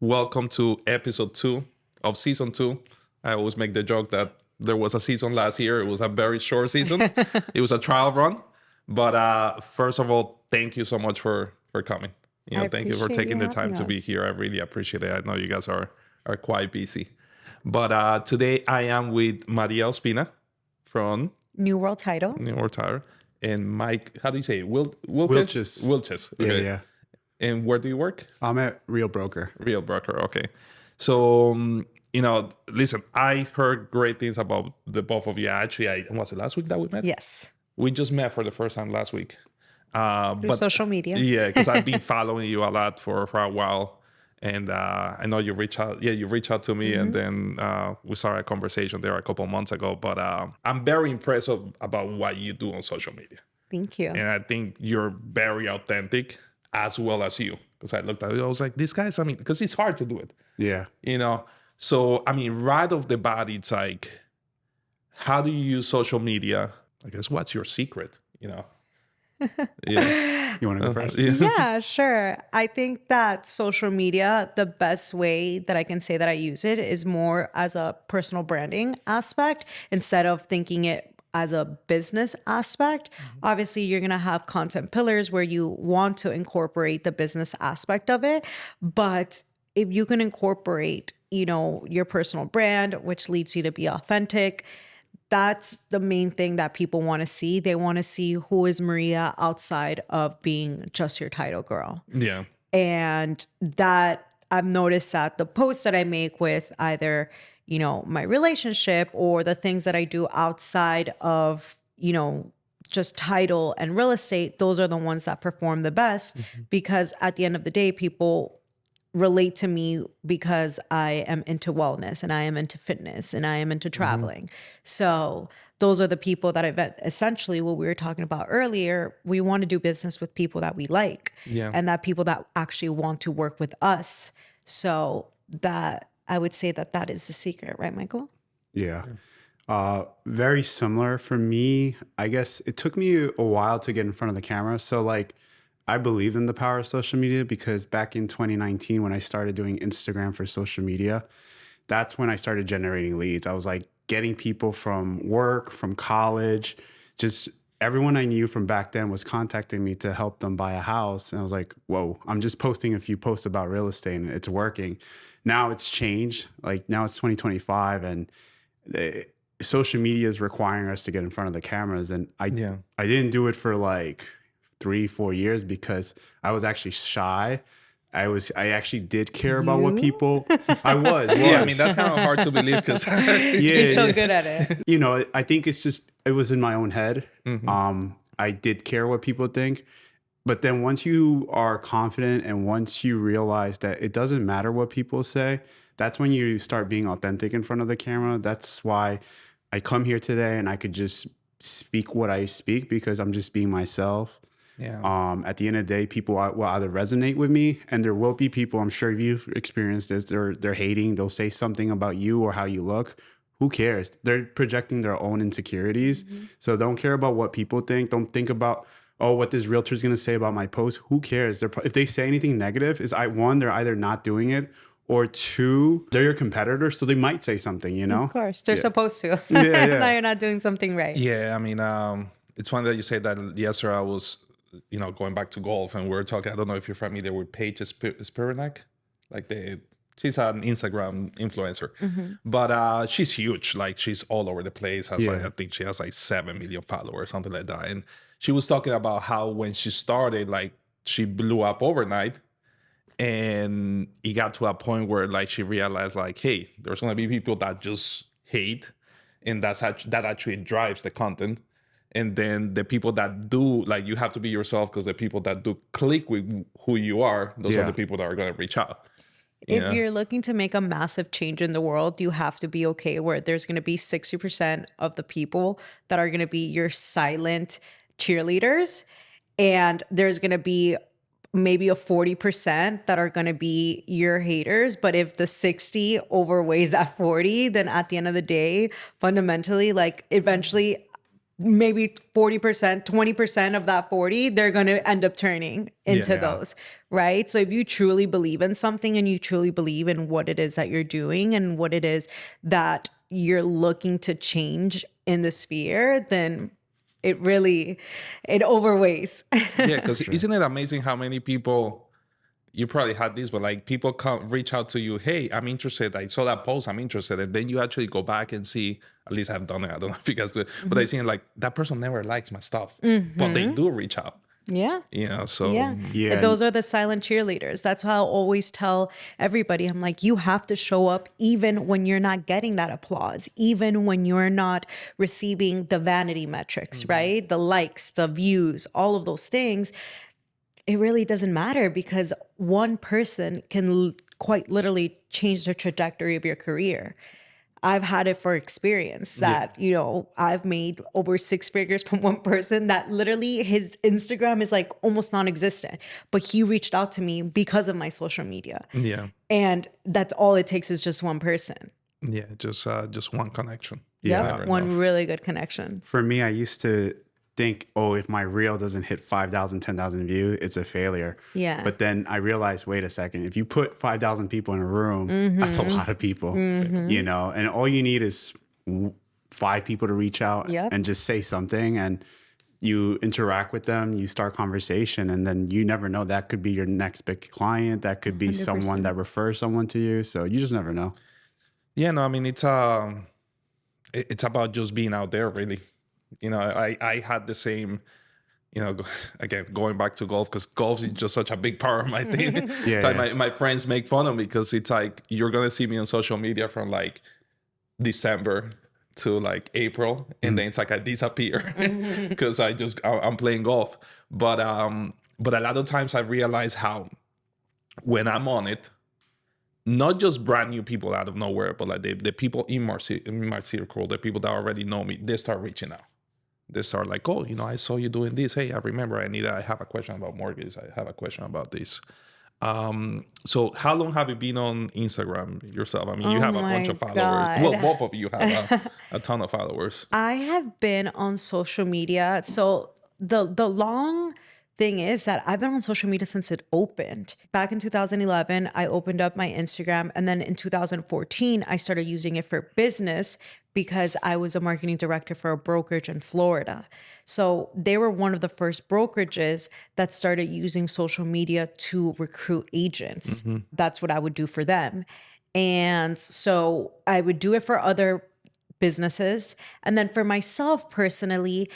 Welcome to episode 2 of season 2. I always make the joke that there was a season last year. It was a very short season. It was a trial run. But first of all, thank you so much for coming. I Thank you for appreciate you taking the time having to be us. here. I really appreciate it. I know you guys are quite busy. But today I am with Maria Ospina from New world title. New York and Mike, how do you say it? Wilkes? Wilches. Wilches. Yeah, Okay. yeah. And where do you work? I'm at Real Broker. Real broker. Okay. So, listen, I heard great things about the both of you. Actually, was it last week that we met? Yes. We just met for the first time last week. Through social media. Yeah, because I've been following you a lot for a while. And I know you reach out. Yeah, you reach out to me, and then we started a conversation there a couple of months ago. But I'm very impressed about what you do on social media. Thank you. And I think you're very authentic as well as you. Because I looked at it, I was like, this guy's, because it's hard to do it, Yeah. So, right off the bat, it's like, how do you use social media? I guess, what's your secret, Yeah. You want to go first? Yeah, sure. I think that social media, the best way that I can say that I use it is more as a personal branding aspect instead of thinking it as a business aspect. Obviously, you're going to have content pillars where you want to incorporate the business aspect of it. But if you can incorporate, your personal brand, which leads you to be authentic, that's the main thing that people want to see. They want to see who is Maria outside of being just your title girl. Yeah. And that I've noticed that the posts that I make with either, my relationship or the things that I do outside of, just title and real estate, those are the ones that perform the best because at the end of the day, people relate to me because I am into wellness and I am into fitness and I am into traveling. So those are the people that essentially what we were talking about earlier. We want to do business with people that we like and that people that actually want to work with us. So that I would say that is the secret, right, Michael? Yeah. Very similar for me. I guess it took me a while to get in front of the camera. So I believed in the power of social media because back in 2019, when I started doing Instagram for social media, that's when I started generating leads. I was getting people from work, from college, just everyone I knew from back then was contacting me to help them buy a house. And I was like, whoa, I'm just posting a few posts about real estate and it's working. Now it's changed. Now it's 2025 and social media is requiring us to get in front of the cameras. And I didn't do it for 3-4 years because I was actually shy. I actually did care about what people. I was. Yeah, that's kind of hard to believe because You're so good at it. I think it was in my own head. I did care what people think. But then once you are confident and once you realize that it doesn't matter what people say, that's when you start being authentic in front of the camera. That's why I come here today and I could just speak what I speak because I'm just being myself. Yeah. At the end of the day, people will either resonate with me, and there will be people, I'm sure you've experienced this, they're hating, they'll say something about you or how you look. Who cares? They're projecting their own insecurities. So don't care about what people think. Don't think about, what this realtor is going to say about my post. Who cares? If they say anything negative, one, they're either not doing it, or two, they're your competitor, so they might say something, Of course, they're supposed to. Yeah. Now you're not doing something right. Yeah, it's funny that you say that. Yesterday I was, going back to golf and we were talking, I don't know if you're familiar with Paige Spiranak. She's an Instagram influencer, but she's huge. She's all over the place. I think she has 7 million followers, something like that. And she was talking about how when she started, she blew up overnight. And it got to a point where she realized hey, there's going to be people that just hate. And that actually drives the content. And then the people that do, you have to be yourself because the people that do click with who you are, those are the people that are going to reach out. If you're looking to make a massive change in the world, you have to be okay where there's going to be 60% of the people that are going to be your silent cheerleaders. And there's going to be maybe a 40% that are going to be your haters. But if the 60 overweighs that 40, then at the end of the day, fundamentally, eventually maybe 40%, 20% of that 40, they're going to end up turning into those, right? So if you truly believe in something and you truly believe in what it is that you're doing and what it is that you're looking to change in the sphere, then it overweighs. Yeah, because isn't it amazing how many people, you probably had this, but like people reach out to you, hey, I'm interested. I saw that post, I'm interested. And then you actually go back and see, at least I've done it. I don't know if you guys do it, but I seen like that person never likes my stuff, but they do reach out. Yeah. So Yeah. Those are the silent cheerleaders. That's how I'll always tell everybody. I'm like, you have to show up even when you're not getting that applause, even when you're not receiving the vanity metrics, right? The likes, the views, all of those things. It really doesn't matter because one person can quite literally change the trajectory of your career. I've had it for experience that, I've made over 6 figures from one person that literally his Instagram is like almost non-existent, but he reached out to me because of my social media. Yeah. And that's all it takes is just one person. Yeah. Just one connection. Yeah. One really good connection. For me, I used to think, oh, if my reel doesn't hit 5,000, 10,000 views, it's a failure. Yeah. But then I realized, wait a second, if you put 5,000 people in a room, that's a lot of people, and all you need is 5 people to reach out and just say something, and you interact with them, you start conversation, and then you never know, that could be your next big client. That could be 100%. Someone that refers someone to you. So you just never know. Yeah, no, I mean, it's about just being out there, really. I had the same, again, going back to golf, because golf is just such a big part of my thing. My friends make fun of me because it's like, you're going to see me on social media from like December to like April. And then it's like I disappear because I'm playing golf. But a lot of times I realize how when I'm on it, not just brand new people out of nowhere, but like the people in my circle, the people that already know me, they start reaching out. They start like, oh, I saw you doing this. Hey, I remember I have a question about mortgage. I have a question about this. So how long have you been on Instagram yourself? I mean, you have a bunch of followers. God. Well, both of you have a ton of followers. I have been on social media. So the long thing is that I've been on social media since it opened. Back in 2011, I opened up my Instagram. And then in 2014, I started using it for business because I was a marketing director for a brokerage in Florida. So they were one of the first brokerages that started using social media to recruit agents. That's what I would do for them. And so I would do it for other businesses. And then for myself personally,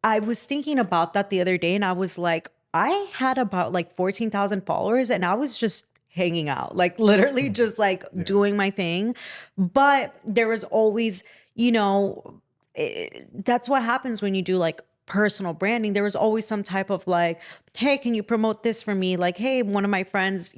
I was thinking about that the other day and I was like, I had about like 14,000 followers and I was just hanging out, like literally just like doing my thing. But there was always, that's what happens when you do like personal branding. There was always some type of like, hey, can you promote this for me? Like, hey, one of my friends,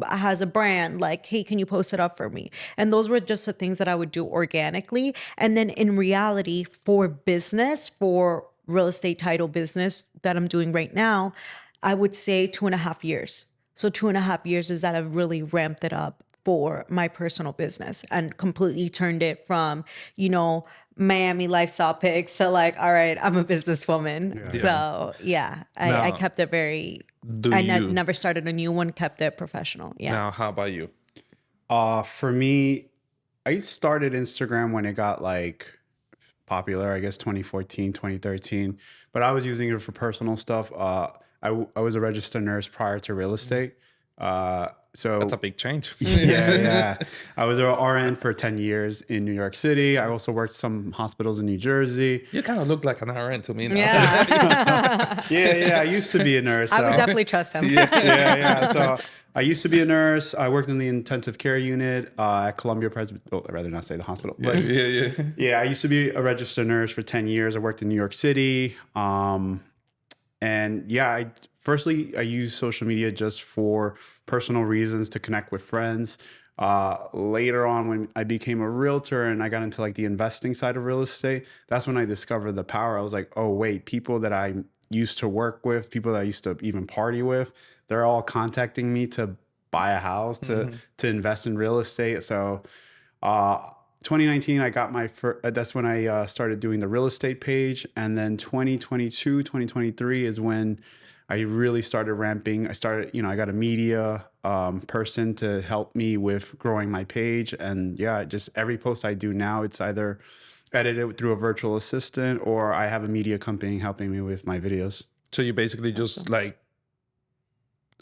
has a brand. Like, hey, can you post it up for me? And those were just the things that I would do organically. And then in reality, for business, for real estate title business that I'm doing right now, I would say 2.5 years. So 2.5 years is that I've really ramped it up for my personal business and completely turned it from, Miami lifestyle pics to like, all right, I'm a businesswoman. So I kept it very, never started a new one, kept it professional. Yeah. Now, how about you? For me, I started Instagram when it got like popular, I guess 2014, 2013, but I was using it for personal stuff. I was a registered nurse prior to real estate. So that's a big change. Yeah. I was an RN for 10 years in New York City. I also worked some hospitals in New Jersey. You kind of look like an RN to me now. Yeah. I used to be a nurse. I would definitely trust him. Yeah. So I used to be a nurse. I worked in the intensive care unit at Columbia Presbyterian. I'd rather not say the hospital. But I used to be a registered nurse for 10 years. I worked in New York City. Firstly, I use social media just for personal reasons to connect with friends. Later on, when I became a realtor and I got into like the investing side of real estate, that's when I discovered the power. I was like, oh, wait, people that I used to work with, people that I used to even party with, they're all contacting me to buy a house, to invest in real estate. So 2019, I got my first, that's when I started doing the real estate page. And then 2022, 2023 is when I really started ramping. I started, I got a media person to help me with growing my page. And yeah, just every post I do now, it's either edited through a virtual assistant or I have a media company helping me with my videos. So you basically just like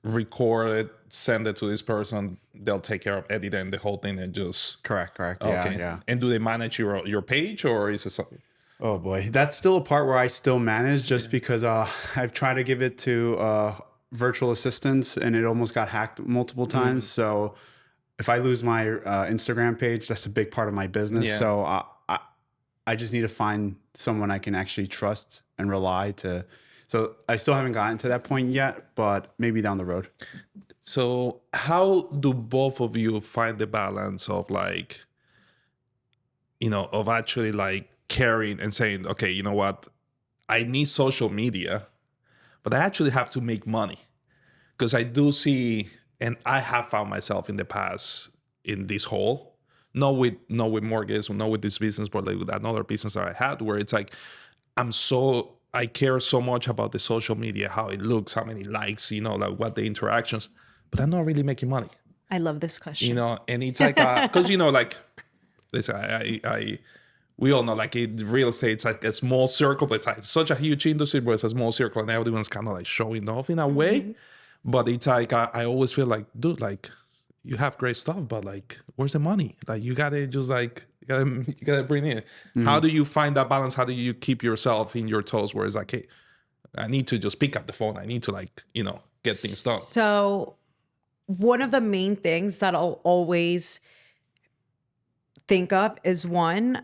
record it, send it to this person. They'll take care of editing the whole thing and just Correct. okay. Yeah. And do they manage your page, or is it something? Oh boy, that's still a part where I still manage just because I've tried to give it to virtual assistants and it almost got hacked multiple times. So if I lose my Instagram page, that's a big part of my business. Yeah. So I just need to find someone I can actually trust and rely to. So I still haven't gotten to that point yet, but maybe down the road. So how do both of you find the balance of like, of actually like caring and saying, okay, you know what, I need social media, but I actually have to make money? Because I do see, and I have found myself in the past in this hole, not with mortgage, not with this business, but like with another business that I had, where it's like, I care so much about the social media, how it looks, how many likes, like what the interactions, but I'm not really making money. I love this question. And it's like, because, like, listen, we all know, like, real estate, it's like a small circle, but it's like such a huge industry, but it's a small circle, and everyone's kind of like showing off in a way. But it's like, I always feel like, dude, like, you have great stuff, but like, where's the money? Like, you gotta just like, you gotta bring in. How do you find that balance? How do you keep yourself in your toes where it's like, hey, I need to just pick up the phone. I need to like, get things done. So one of the main things that I'll always think of is one,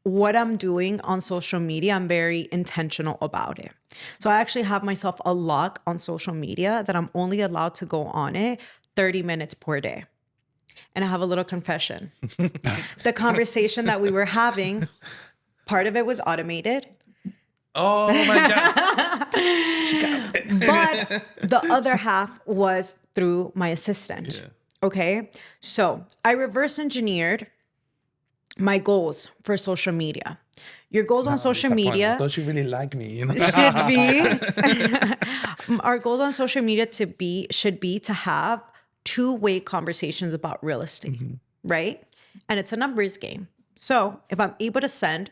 what I'm doing on social media, I'm very intentional about it. So I actually have myself a lock on social media that I'm only allowed to go on it 30 minutes per day. And I have a little confession. The conversation that we were having, part of it was automated. Oh my God. But the other half was through my assistant. Yeah. Okay. So I reverse engineered my goals for social media. Your goals on social media Don't you really like me? should be our goals on social media should be to have two-way conversations about real estate, right? And it's a numbers game. So if I'm able to send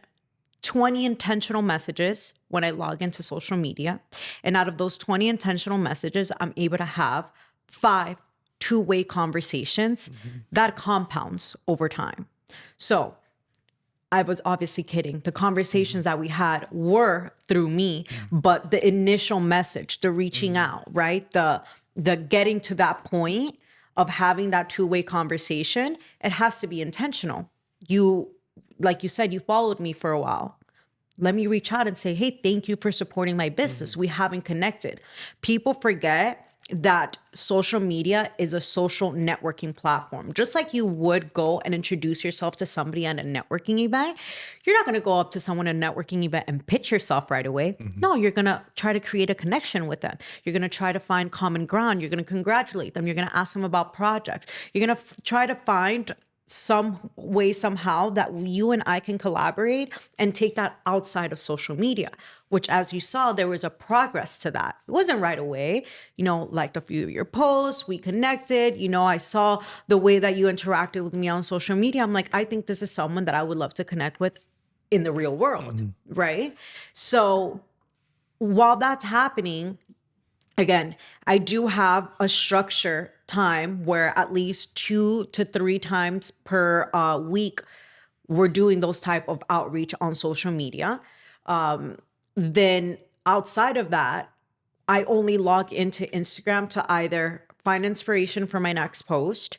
20 intentional messages when I log into social media, and out of those 20 intentional messages, I'm able to have 5 two-way conversations, that compounds over time. So I was obviously kidding. The conversations that we had were through me, but the initial message, the reaching out, right? The getting to that point of having that two-way conversation, it has to be intentional. Like you said, you followed me for a while. Let me reach out and say, hey, thank you for supporting my business. We haven't connected. People forget that social media is a social networking platform. Just like you would go and introduce yourself to somebody at a networking event, you're not going to go up to someone at a networking event and pitch yourself right away. No, you're going to try to create a connection with them. You're going to try to find common ground. You're going to congratulate them. You're going to ask them about projects. You're going to try to find some way, somehow that you and I can collaborate and take that outside of social media, which, as you saw, there was a progress to that. It wasn't right away, liked a few of your posts, we connected, I saw the way that you interacted with me on social media. I'm like, I think this is someone that I would love to connect with in the real world, right? So while that's happening, again, I do have a structure time where at least 2 to 3 times per week, we're doing those type of outreach on social media. Then outside of that, I only log into Instagram to either find inspiration for my next post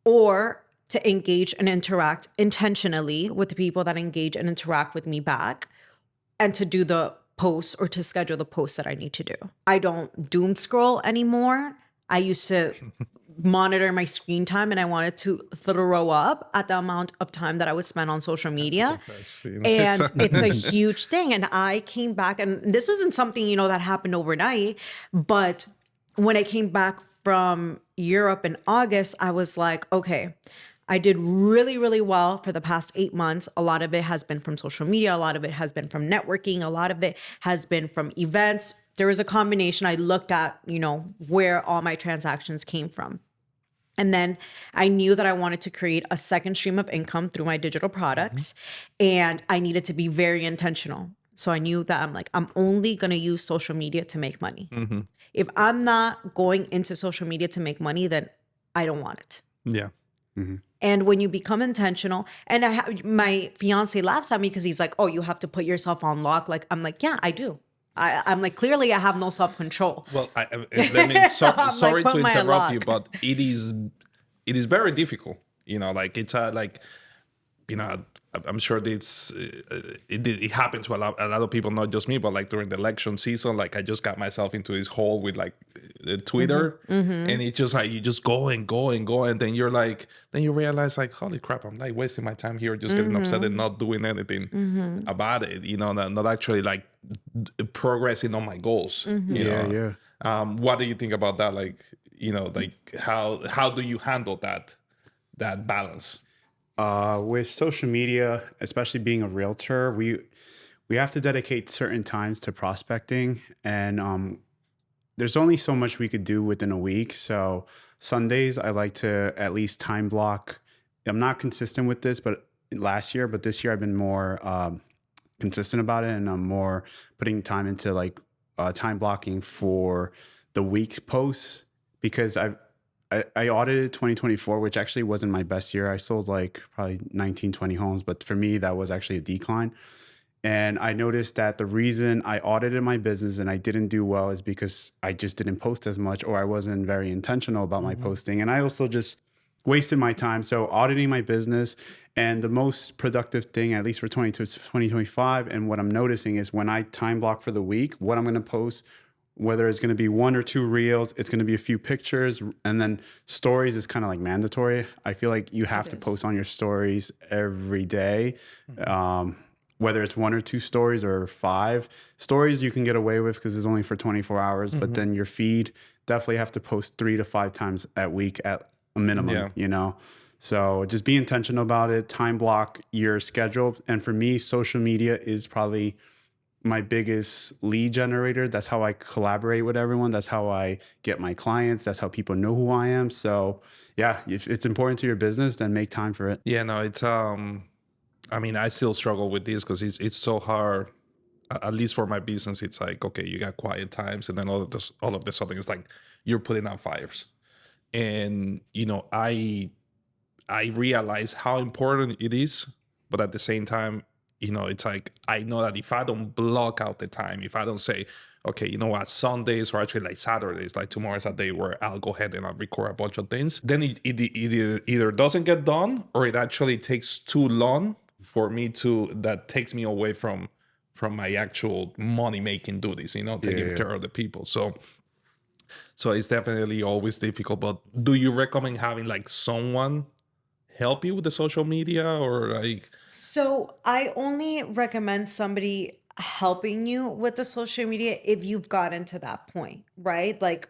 or to engage and interact intentionally with the people that engage and interact with me back, and to do the posts or to schedule the posts that I need to do. I don't doom scroll anymore. I used to monitor my screen time, and I wanted to throw up at the amount of time that I would spend on social media. And it's a huge thing. And I came back, and this isn't something, that happened overnight, but when I came back from Europe in August, I was like, okay, I did really, really well for the past 8 months. A lot of it has been from social media. A lot of it has been from networking. A lot of it has been from events. There was a combination. I looked at, where all my transactions came from. And then I knew that I wanted to create a second stream of income through my digital products, and I needed to be very intentional. So I knew that I'm only going to use social media to make money. If I'm not going into social media to make money, then I don't want it. Yeah. And when you become intentional, and my fiance laughs at me because he's like, "Oh, you have to put yourself on lock." Like, I'm like, "Yeah, I do." I'm like, clearly I have no self-control. Well, I mean, sorry put to my interrupt you, lock. but it is very difficult. Like it's like, I'm sure it happened to a lot of people, not just me, but like during the election season, like I just got myself into this hole with like Twitter, and it's just like you just go and go and go, and then you realize like, holy crap, I'm like wasting my time here, just getting upset and not doing anything about it. Not actually like progressing on my goals. Yeah. What do you think about that? Like, like how do you handle that balance? With social media, especially being a realtor, we have to dedicate certain times to prospecting, and there's only so much we could do within a week. So Sundays, I like to at least time block. I'm not consistent with this, but this year I've been more consistent about it, and I'm more putting time into like time blocking for the week posts, because I audited 2024, which actually wasn't my best year. I sold like probably 19, 20 homes, but for me, that was actually a decline. And I noticed that the reason I audited my business and I didn't do well is because I just didn't post as much, or I wasn't very intentional about my posting. And I also just wasted my time. So auditing my business, and the most productive thing, at least for 2025, and what I'm noticing is when I time block for the week, what I'm going to post, whether it's going to be 1 or 2 reels, it's going to be a few pictures, and then stories is kind of like mandatory. I feel like you have to post on your stories every day. Whether it's 1 or 2 stories or 5 stories, you can get away with because it's only for 24 hours. But then your feed, definitely have to post 3 to 5 times a week at a minimum, So just be intentional about it. Time block your schedule. And for me, social media is probably my biggest lead generator. That's how I collaborate with everyone. That's how I get my clients. That's how people know who I am. So yeah, if it's important to your business, then make time for it. Yeah, no, it's I mean, I still struggle with this because it's so hard. At least for my business, it's like, okay, you got quiet times, and then all of the sudden, it's like you're putting out fires. And I realize how important it is, but at the same time, it's like I know that if I don't block out the time, if I don't say, okay, you know what, Sundays or actually like Saturdays, like tomorrow is a day where I'll go ahead and I'll record a bunch of things, then it either doesn't get done, or it actually takes too long for me that takes me away from my actual money making duties, taking care of the people. So it's definitely always difficult. But do you recommend having like someone help you with the social media, or like? So I only recommend somebody helping you with the social media if you've gotten to that point, right? Like,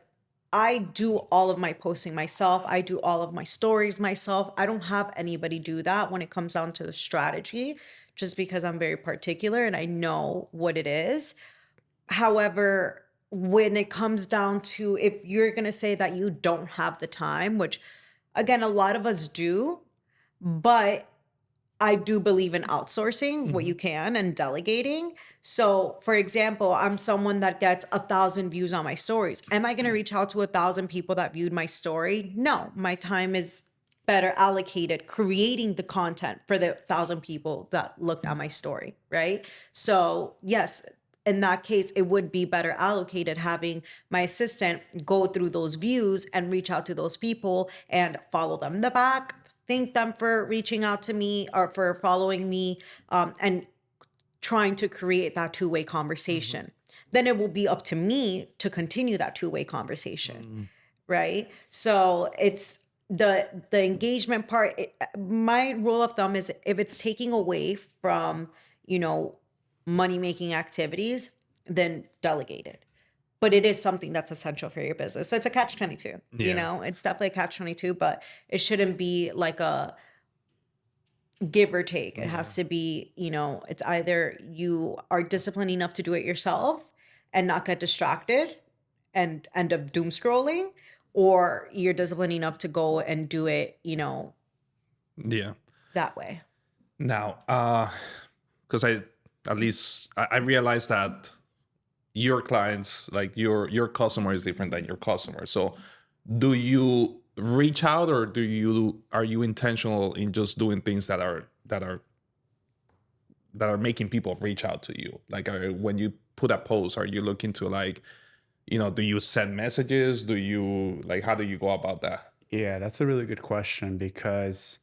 I do all of my posting myself. I do all of my stories myself. I don't have anybody do that when it comes down to the strategy, just because I'm very particular and I know what it is. However, when it comes down to, if you're going to say that you don't have the time, which again, a lot of us do, but I do believe in outsourcing what you can and delegating. So for example, I'm someone that gets 1,000 views on my stories. Am I going to reach out to 1,000 people that viewed my story? No, my time is better allocated creating the content for the 1,000 people that looked at my story, right? So yes, in that case, it would be better allocated having my assistant go through those views and reach out to those people and follow them in the back, thank them for reaching out to me or for following me, and trying to create that two-way conversation. Then it will be up to me to continue that two-way conversation, right? So it's the engagement part. My rule of thumb is if it's taking away from, money-making activities, then delegate it. but it is something that's essential for your business. So it's a catch-22, Yeah. you know, it's definitely a catch-22, but it shouldn't be like a give or take. It has to be, you know, it's either you are disciplined enough to do it yourself and not get distracted and end up doom scrolling, or you're disciplined enough to go and do it, you know, Yeah. that way. Now, because I realized that your clients, like your customer is different than your customer. So do you reach out, or are you intentional in just doing things that are making people reach out to you? Like, when you put a post, are you looking to, like, you know, do you send messages? Do you, like, how do you go about that? Yeah, that's a really good question because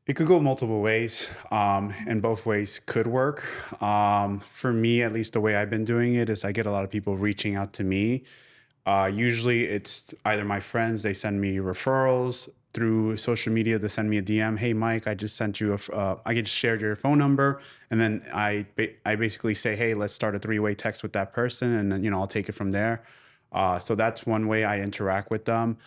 it could go multiple ways, and both ways could work. For me, at least the way I've been doing it is I get a lot of people reaching out to me. Usually it's either my friends, they send me referrals through social media. They send me a DM. Hey, Mike, I just sent you I just shared your phone number. And then I basically say, hey, let's start a 3-way text with that person. And then, you know, I'll take it from there. So that's one way I interact with them.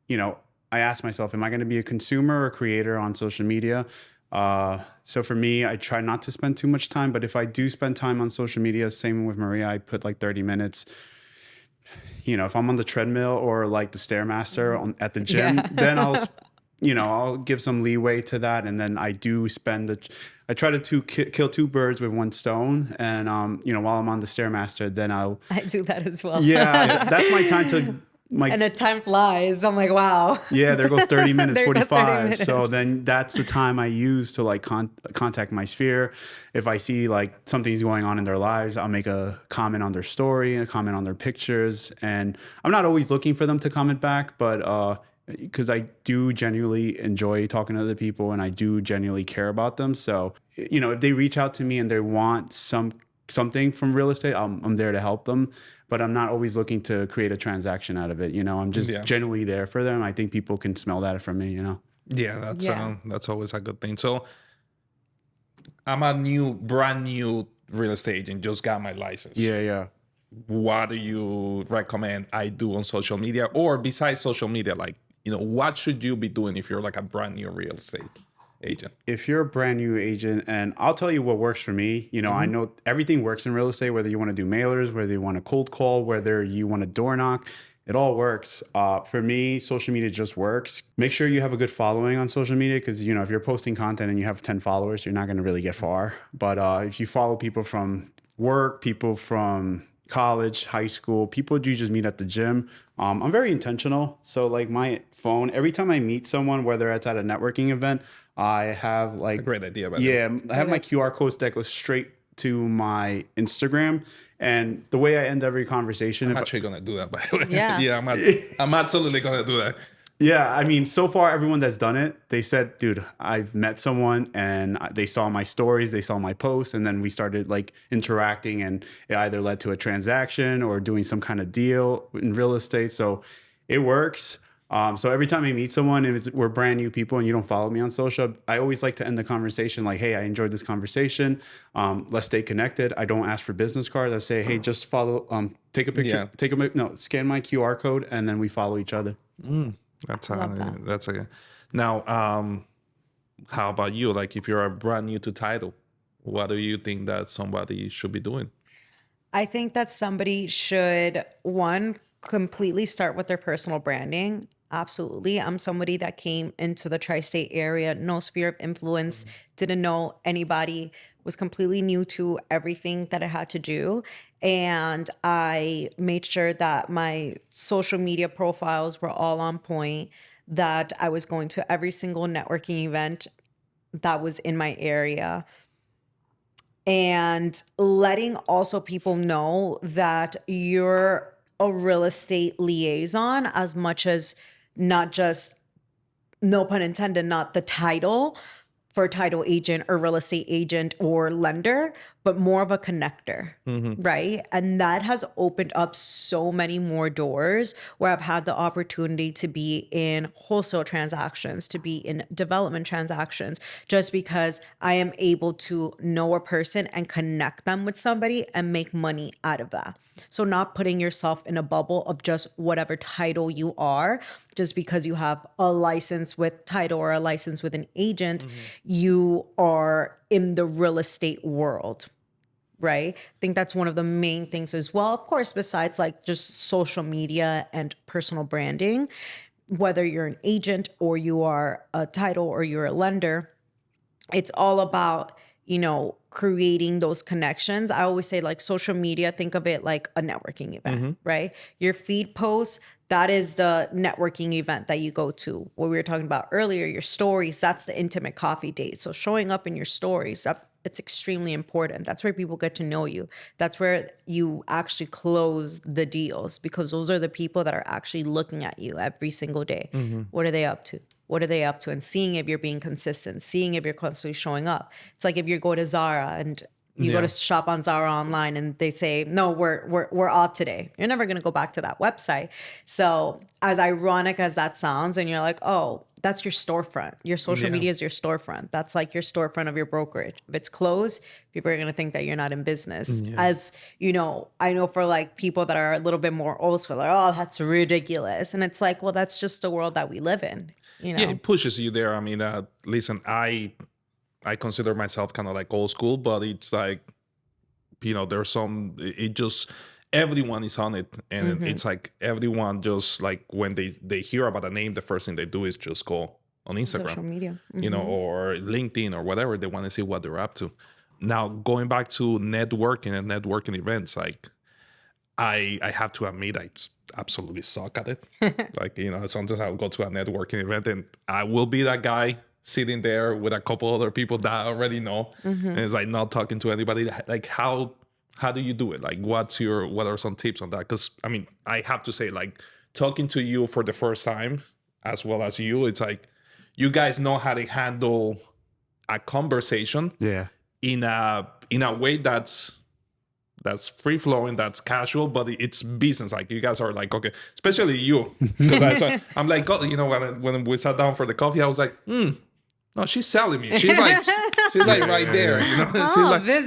You know, I ask myself, am I going to be a consumer or creator on social media? So for me, I try not to spend too much time, but if I do spend time on social media, same with Maria, I put like 30 minutes. You know, if I'm on the treadmill or like the Stairmaster at the gym, then I'll give some leeway to that. And then I do I try to kill 2 birds with 1 stone. And, you know, while I'm on the Stairmaster, then I do that as well. yeah, that's my time to, and the time flies. I'm like, wow. Yeah, there goes 30 minutes, There goes 30 45. minutes. So then that's the time I use to like contact my sphere. If I see like something's going on in their lives, I'll make a comment on their story, a comment on their pictures. And I'm not always looking for them to comment back, but because I do genuinely enjoy talking to other people and I do genuinely care about them. So, you know, if they reach out to me and they want something from real estate, I'm there to help them. But I'm not always looking to create a transaction out of it. You know, I'm just genuinely there for them. I think people can smell that from me, you know? Yeah, that's always a good thing. So I'm a brand new real estate agent, just got my license. Yeah. What do you recommend I do on social media, or besides social media? Like, you know, what should you be doing if you're like a brand new real estate agent? If you're a brand new agent, and I'll tell you what works for me, you know, I know everything works in real estate, whether you want to do mailers, whether you want to cold call, whether you want to door knock, it all works. For me, social media just works. Make sure you have a good following on social media because, you know, if you're posting content and you have 10 followers, you're not going to really get far. But if you follow people from work, people from college, high school, people you just meet at the gym. I'm very intentional. So like my phone, every time I meet someone, whether it's at a networking event, I have like a great idea. I have my QR codes that go straight to my Instagram. And the way I end every conversation, I'm actually gonna do that, by the way. Yeah. I'm absolutely gonna do that. Yeah, I mean, so far everyone that's done it, they said, dude, I've met someone and they saw my stories, they saw my posts, and then we started like interacting, and it either led to a transaction or doing some kind of deal in real estate. So it works. So every time I meet someone, if we're brand new people and you don't follow me on social, I always like to end the conversation like, hey, I enjoyed this conversation. Let's stay connected. I don't ask for business cards. I say, hey, just follow, take a picture, scan my QR code, and then we follow each other. That's now. How about you? Like, if you're a brand new to title, what do you think that somebody should be doing? I think that somebody should, one, completely start with their personal branding. Absolutely. I'm somebody that came into the tri-state area, no sphere of influence, didn't know anybody, was completely new to everything that I had to do. And I made sure that my social media profiles were all on point, that I was going to every single networking event that was in my area. And letting also people know that you're a real estate liaison as much as not just, no pun intended, not the title, for a title agent or real estate agent or lender, but more of a connector, right? And that has opened up so many more doors where I've had the opportunity to be in wholesale transactions, to be in development transactions, just because I am able to know a person and connect them with somebody and make money out of that. So not putting yourself in a bubble of just whatever title you are, just because you have a license with title or a license with an agent, you are in the real estate world, right? I think that's one of the main things as well. Of course, besides like just social media and personal branding, whether you're an agent or you are a title or you're a lender, it's all about, creating those connections. I always say like social media, think of it like a networking event, right? Your feed posts, that is the networking event that you go to. What we were talking about earlier, your stories, that's the intimate coffee date. So showing up in your stories, it's extremely important. That's where people get to know you. That's where you actually close the deals, because those are the people that are actually looking at you every single day. What are they up to? What are they up to? And seeing if you're being consistent, seeing if you're constantly showing up. It's like if you go to Zara and you go to shop on Zara online and they say, no, we're off today. You're never going to go back to that website. So as ironic as that sounds, and you're like, oh, that's your storefront. Your social media is your storefront. That's like your storefront of your brokerage. If it's closed, people are going to think that you're not in business. As I know for like people that are a little bit more old school, like, oh, that's ridiculous. And it's like, well, that's just the world that we live in. Yeah, it pushes you there. I mean, listen, I consider myself kind of like old school, but it's like, there's some, it just, everyone is on it. And it's like everyone just like when they hear about a name, the first thing they do is just go on Instagram, social media, or LinkedIn or whatever. They want to see what they're up to. Now, going back to networking and networking events, like I have to admit, I absolutely suck at it. Like, sometimes I'll go to a networking event and I will be that guy sitting there with a couple other people that I already know, and it's like not talking to anybody. Like, how do you do it? Like, what are some tips on that? Because I mean, I have to say, like, talking to you for the first time, as well as you, it's like you guys know how to handle a conversation, in a way that's free flowing, that's casual, but it's business. Like you guys are like, okay, especially you, because I'm like, God, when we sat down for the coffee, I was like, no, she's selling me. She's like right there,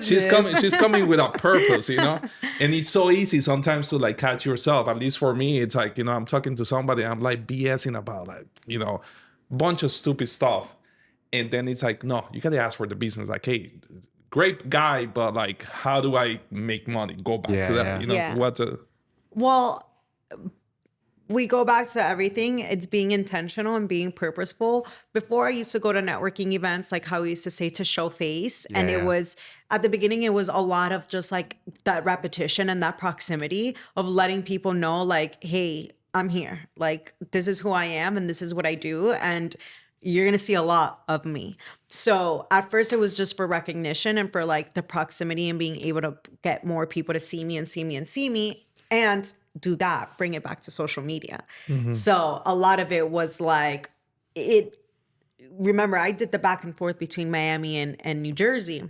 she's coming with a purpose, and it's so easy sometimes to like catch yourself. At least for me, it's like, I'm talking to somebody, I'm like BSing about like, bunch of stupid stuff. And then it's like, no, you gotta ask for the business. Like, hey, great guy, but like, how do I make money? Go back to that. Well, we go back to everything. It's being intentional and being purposeful. Before I used to go to networking events, like how we used to say, to show face. And it was, at the beginning, it was a lot of just like that repetition and that proximity of letting people know like, hey, I'm here. Like, this is who I am and this is what I do. And you're going to see a lot of me. So at first it was just for recognition and for like the proximity and being able to get more people to see me and see me and see me, and do that, bring it back to social media. So a lot of it was like, remember I did the back and forth between Miami and New Jersey,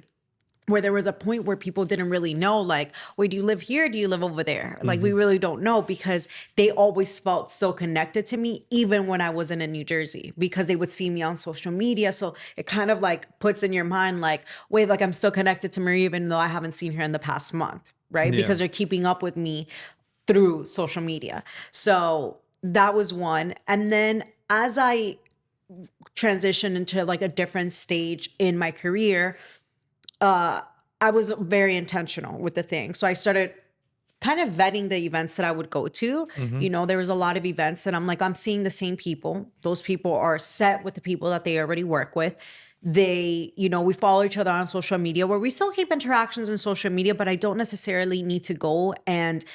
where there was a point where people didn't really know, like, wait, do you live here? Do you live over there? Like, we really don't know, because they always felt so connected to me, even when I wasn't in New Jersey, because they would see me on social media. So it kind of like puts in your mind, like, wait, like I'm still connected to Marie, even though I haven't seen her in the past month, right? Yeah. Because they're keeping up with me through social media. So that was one. And then as I transitioned into like a different stage in my career, I was very intentional with the thing. So I started kind of vetting the events that I would go to. There was a lot of events and I'm like, I'm seeing the same people. Those people are set with the people that they already work with. They, we follow each other on social media, where we still keep interactions in social media, but I don't necessarily need to go and,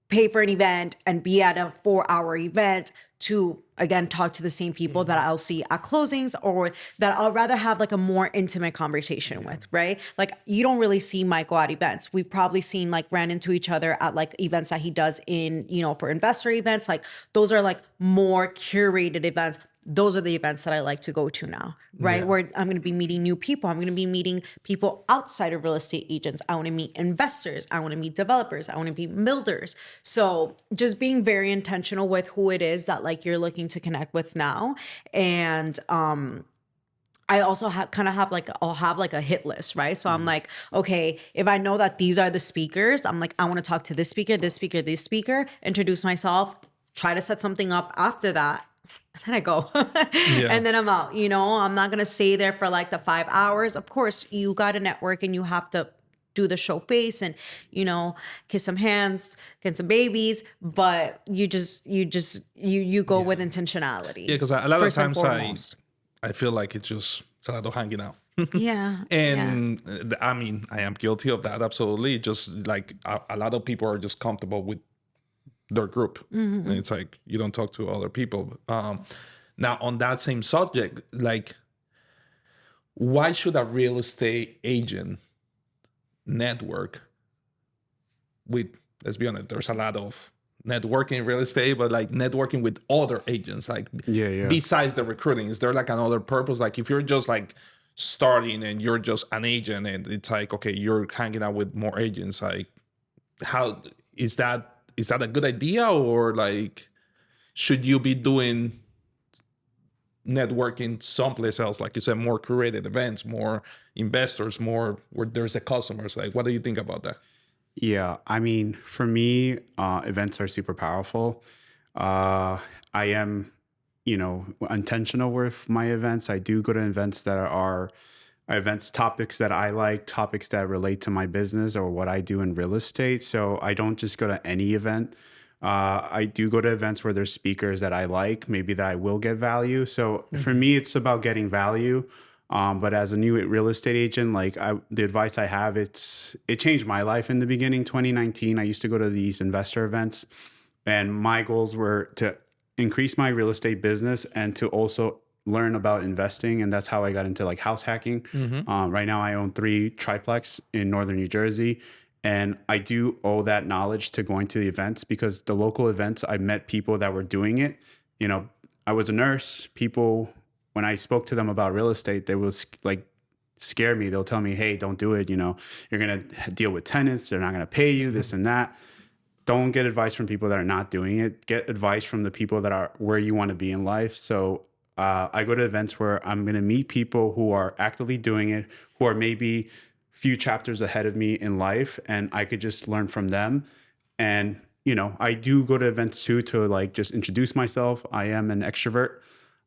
pay for an event and be at a 4-hour event to again, talk to the same people that I'll see at closings, or that I'll rather have like a more intimate conversation with, right? Like, you don't really see Michael at events. We've probably seen, like, ran into each other at like events that he does in, for investor events. Like, those are like more curated events. Those are the events that I like to go to now, right? Where I'm going to be meeting new people. I'm going to be meeting people outside of real estate agents. I want to meet investors. I want to meet developers. I want to meet builders. So just being very intentional with who it is that like you're looking to connect with now. And, I also I'll have like a hit list, right? So I'm like, okay, if I know that these are the speakers, I'm like, I want to talk to this speaker, this speaker, this speaker, introduce myself, try to set something up after that. And then I go and then I'm out, I'm not going to stay there for like the 5 hours. Of course, you got to network and you have to do the show face and, kiss some hands, get some babies, but you go with intentionality. Yeah. Cause a lot of times I feel like it's a lot of hanging out. Yeah. And I mean, I am guilty of that. Absolutely. Just like a lot of people are just comfortable with their group. And it's like, you don't talk to other people. Now on that same subject, like, why should a real estate agent network with, let's be honest, there's a lot of networking in real estate, but like networking with other agents, like besides the recruiting, is there like another purpose? Like if you're just like starting and you're just an agent and it's like, okay, you're hanging out with more agents, like how is that a good idea? Or like, should you be doing networking someplace else? Like you said, more curated events, more investors, more where there's the customers. Like, what do you think about that? Yeah, I mean, for me, events are super powerful. I am, intentional with my events. I do go to events that are events, topics that I like, topics that relate to my business or what I do in real estate. So I don't just go to any event. I do go to events where there's speakers that I like, maybe that I will get value. So for me, it's about getting value. But as a new real estate agent, like the advice I have, it changed my life in the beginning. 2019, I used to go to these investor events, and my goals were to increase my real estate business and to also learn about investing. And that's how I got into like house hacking. Right now I own 3 triplex in Northern New Jersey. And I do owe that knowledge to going to the events, because the local events, I met people that were doing it. I was a nurse. People, when I spoke to them about real estate, they will like scare me. They'll tell me, hey, don't do it. You're going to deal with tenants. They're not going to pay you, this and that. Don't get advice from people that are not doing it. Get advice from the people that are where you want to be in life. So I go to events where I'm going to meet people who are actively doing it, who are maybe few chapters ahead of me in life, and I could just learn from them. And, I do go to events too to like just introduce myself. I am an extrovert.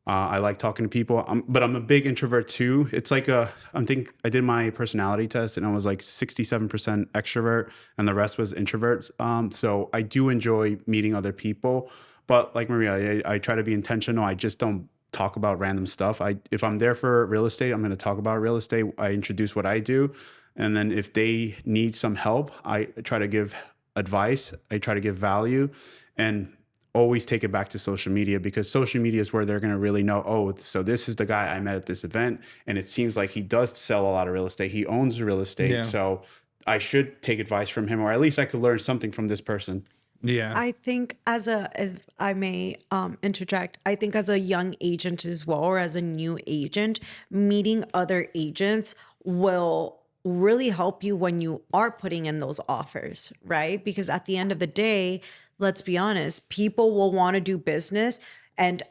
I like talking to people, but I'm a big introvert too. It's like I did my personality test and I was like 67% extrovert and the rest was introvert. So I do enjoy meeting other people, but like Maria, I try to be intentional. I just don't talk about random stuff. If I'm there for real estate, I'm going to talk about real estate. I introduce what I do. And then if they need some help, I try to give advice. I try to give value, and always take it back to social media, because social media is where they're going to really know, oh, so this is the guy I met at this event. And it seems like he does sell a lot of real estate. He owns real estate. Yeah. So I should take advice from him, or at least I could learn something from this person. Yeah. I think as I may interject, I think as a young agent as well, or as a new agent, meeting other agents will really help you when you are putting in those offers, right? Because at the end of the day, let's be honest, people will want to do business and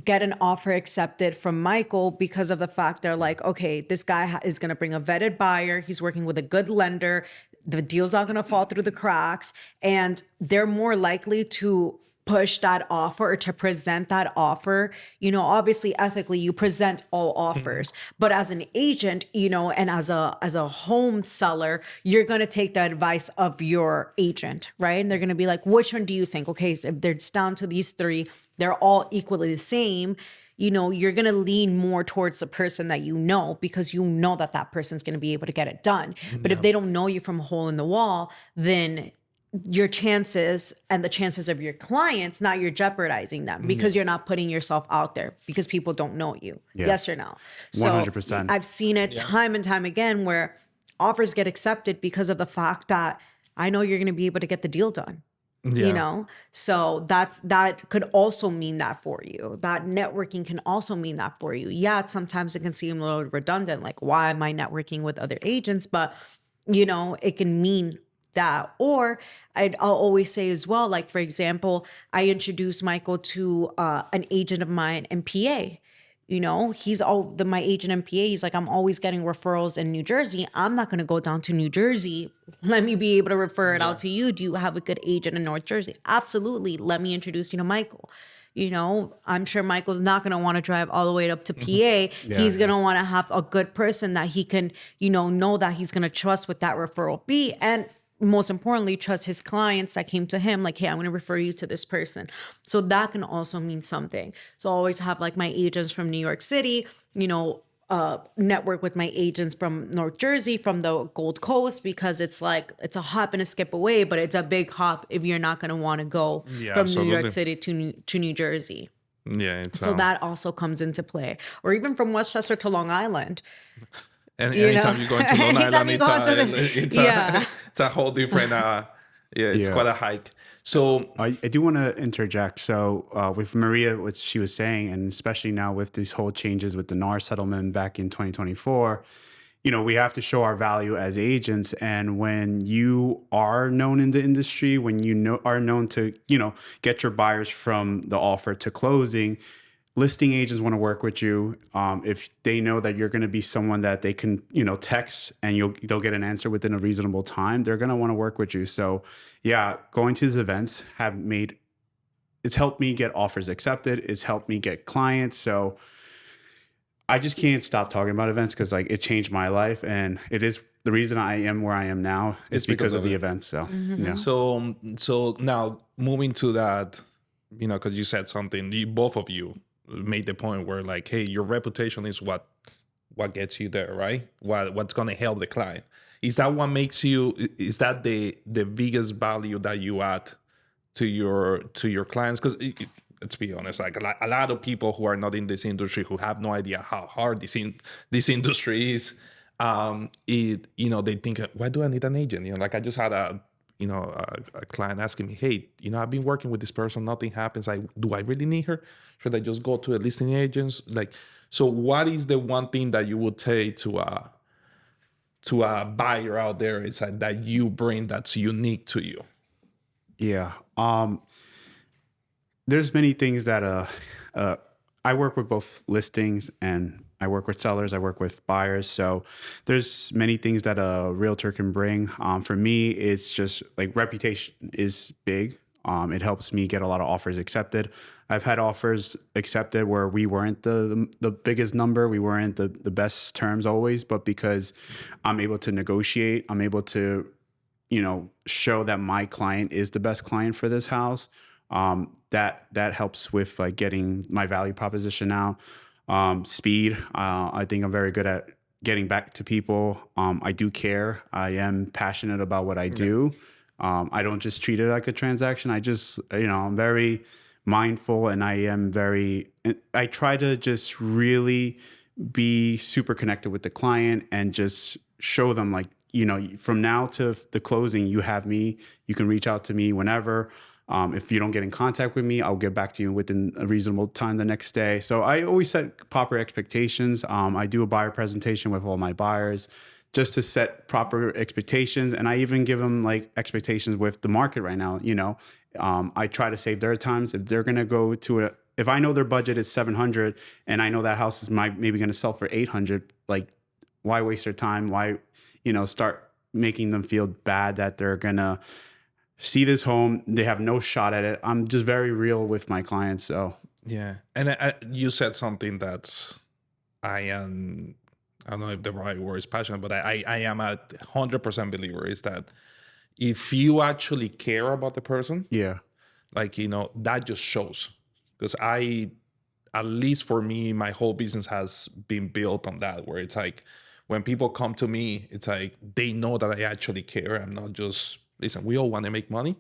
get an offer accepted from Michael because of the fact they're like, okay, this guy is going to bring a vetted buyer. He's working with a good lender. The deal's not going to fall through the cracks. And they're more likely to push that offer or to present that offer. Obviously ethically you present all offers, but as an agent, and as a home seller, you're going to take the advice of your agent, right? And they're going to be like, which one do you think? Okay, so if there's down to these 3, they're all equally the same. You're going to lean more towards the person that because that person's going to be able to get it done. But if they don't know you from a hole in the wall, then your chances and the chances of your clients, not you're jeopardizing them because you're not putting yourself out there because people don't know you. Yeah. Yes or no? So 100%. I've seen it time and time again where offers get accepted because of the fact that I know you're going to be able to get the deal done. Yeah. You know, so that could also mean that for you. That networking can also mean that for you. Yeah, sometimes it can seem a little redundant, like why am I networking with other agents? But you know, it can mean that. Or I'll always say as well, like for example, I introduced Michael to an agent of mine in PA. You know, he's my agent in PA. He's like, I'm always getting referrals in New Jersey. I'm not going to go down to New Jersey. Let me be able to refer it out to you. Do you have a good agent in North Jersey? Absolutely. Let me introduce you to Michael. You know, I'm sure Michael's not going to want to drive all the way up to PA. He's going to want to have a good person that he can, you know that he's going to trust with that referral fee. And most importantly, trust his clients that came to him like, hey, I'm going to refer you to this person. So that can also mean something. So I always have like my agents from New York City, you know, network with my agents from North Jersey, from the Gold Coast, because it's like, it's a hop and a skip away, but it's a big hop if you're not going to want to go from New York City to New Jersey. Yeah. So that also comes into play. Or even from Westchester to Long Island. And anytime you go into Long Island, it's a whole different, it's quite a hike. So I do want to interject. So with Maria, what she was saying, and especially now with these whole changes with the NAR settlement back in 2024, you know, we have to show our value as agents. And when you are known in the industry, when you are known to, you know, get your buyers from the offer to closing, listing agents want to work with you. If they know that you're going to be someone that they can, you know, text and they'll get an answer within a reasonable time, they're going to want to work with you. So yeah, going to these events it's helped me get offers accepted. It's helped me get clients. So I just can't stop talking about events because like it changed my life, and it is the reason I am where I am now is because of the events. So yeah. So now moving to that, you know, because you said something, both of you made the point where like, hey, your reputation is what gets you there, right? What's going to help the client. Is that what makes you? Is that the biggest value that you add to your clients? Because let's be honest, like a lot of people who are not in this industry, who have no idea how hard this industry is, you know, they think, why do I need an agent? You know, like I just had a client asking me, hey, you know, I've been working with this person, nothing happens. Do I really need her? Should I just go to a listing agents? Like, so what is the one thing that you would say to a buyer out there is that you bring that's unique to you? Yeah. There's many things that I work with both listings and I work with sellers. I work with buyers. So there's many things that a realtor can bring. For me, it's just like reputation is big. It helps me get a lot of offers accepted. I've had offers accepted where we weren't the biggest number. We weren't the best terms always, but because I'm able to negotiate, I'm able to, you know, show that my client is the best client for this house. That helps with like getting my value proposition out. Speed. I think I'm very good at getting back to people. I do care. I am passionate about what I do. I don't just treat it like a transaction. I just, you know, I'm very mindful, and I try to just really be super connected with the client and just show them like, you know, from now to the closing, you have me. You can reach out to me whenever. If you don't get in contact with me, I'll get back to you within a reasonable time the next day. So I always set proper expectations. I do a buyer presentation with all my buyers just to set proper expectations. And I even give them like expectations with the market right now. You know, I try to save their times. If they're going to go to if I know their budget is 700 and I know that house is maybe going to sell for 800, like why waste their time? Why, you know, start making them feel bad that they're going to see this home, they have no shot at it. I'm just very real with my clients. So yeah, and you said something that's I don't know if the right word is passionate, but I am a 100% believer is that if you actually care about the person, yeah, like, you know, that just shows. Because at least for me, my whole business has been built on that, where it's like when people come to me, it's like they know that I actually care. I'm not just listen, we all want to make money,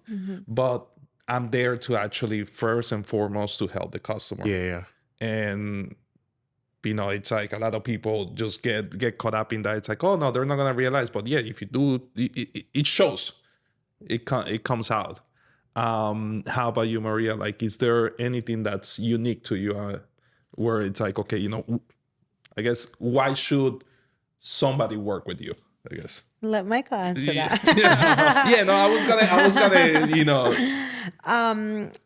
but I'm there to actually first and foremost to help the customer. Yeah. And it's like a lot of people just get caught up in that. It's like, oh no, they're not gonna realize. But yeah, if you do, it shows. It comes out. How about you, Maria? Like, is there anything that's unique to you, where it's like, okay, I guess why should somebody work with you? I guess. Let Michael answer that. Yeah. No, I was gonna.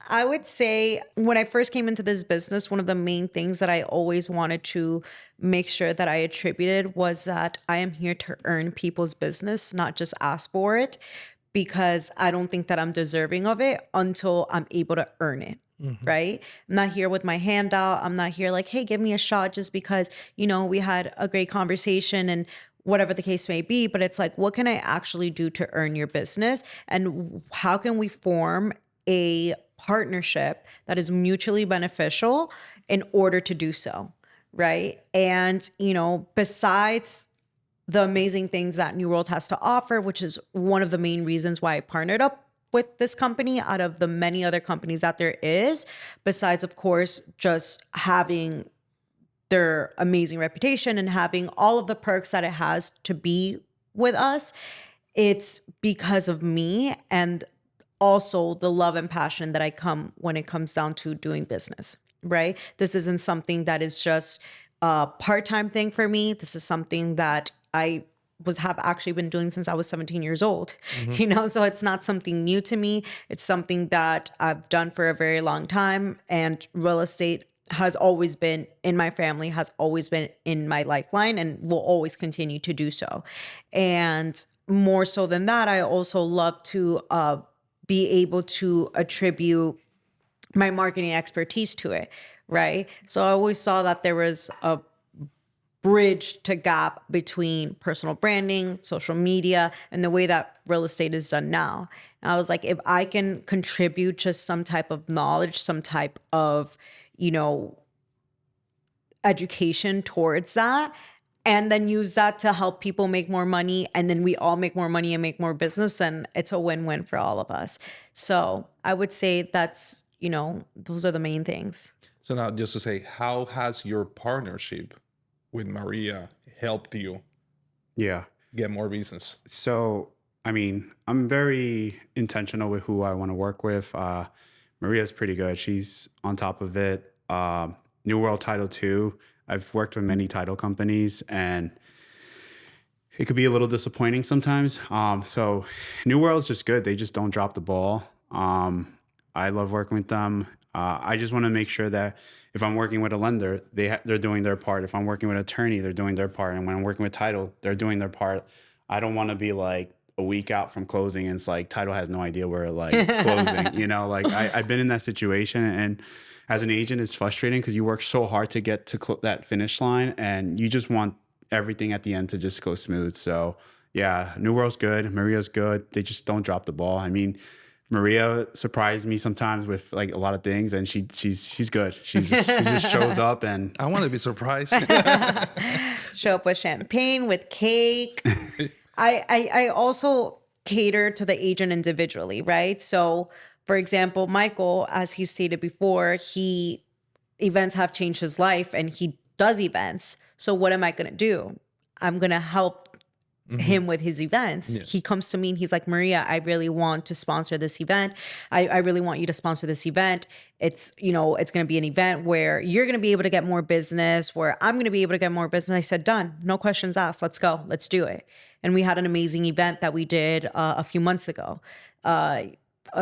I would say when I first came into this business, one of the main things that I always wanted to make sure that I attributed was that I am here to earn people's business, not just ask for it, because I don't think that I'm deserving of it until I'm able to earn it. Right? I'm not here with my hand out. I'm not here like, hey, give me a shot just because, we had a great conversation and whatever the case may be. But it's like, what can I actually do to earn your business? And how can we form a partnership that is mutually beneficial in order to do so? Right? And, besides the amazing things that New World has to offer, which is one of the main reasons why I partnered up with this company out of the many other companies that there is, besides, of course, just having their amazing reputation and having all of the perks that it has to be with us, it's because of me and also the love and passion that I come when it comes down to doing business, right? This isn't something that is just a part-time thing for me. This is something that I have actually been doing since I was 17 years old, so it's not something new to me. It's something that I've done for a very long time, and real estate has always been in my family, has always been in my lifeline, and will always continue to do so. And more so than that, I also love to be able to attribute my marketing expertise to it, right? So I always saw that there was a bridge to gap between personal branding, social media, and the way that real estate is done now. And I was like, if I can contribute just some type of knowledge, some type of, education towards that, and then use that to help people make more money, and then we all make more money and make more business, and it's a win-win for all of us. So I would say that's, those are the main things. So now, just to say, how has your partnership with Maria helped you get more business? So, I'm very intentional with who I want to work with. Maria's pretty good. She's on top of it. New World Title II. I've worked with many title companies, and it could be a little disappointing sometimes. So New World's just good. They just don't drop the ball. I love working with them. I just want to make sure that if I'm working with a lender, they're doing their part. If I'm working with an attorney, they're doing their part. And when I'm working with title, they're doing their part. I don't want to be like a week out from closing and it's like title has no idea where like closing, I've been in that situation, and as an agent, it's frustrating because you work so hard to get to that finish line, and you just want everything at the end to just go smooth. So yeah, New World's good. Maria's good. They just don't drop the ball. Maria surprised me sometimes with like a lot of things, and she's good. She just shows up, and I want to be surprised. Show up with champagne, with cake. I also cater to the agent individually, right? So, for example, Michael, as he stated before, events have changed his life, and he does events. So what am I going to do? I'm going to help him with his events. Yes. He comes to me and he's like, Maria, I really want to sponsor this event. I really want you to sponsor this event. It's, it's going to be an event where you're going to be able to get more business, where I'm going to be able to get more business. I said, done. No questions asked. Let's go. Let's do it. And we had an amazing event that we did a few months ago.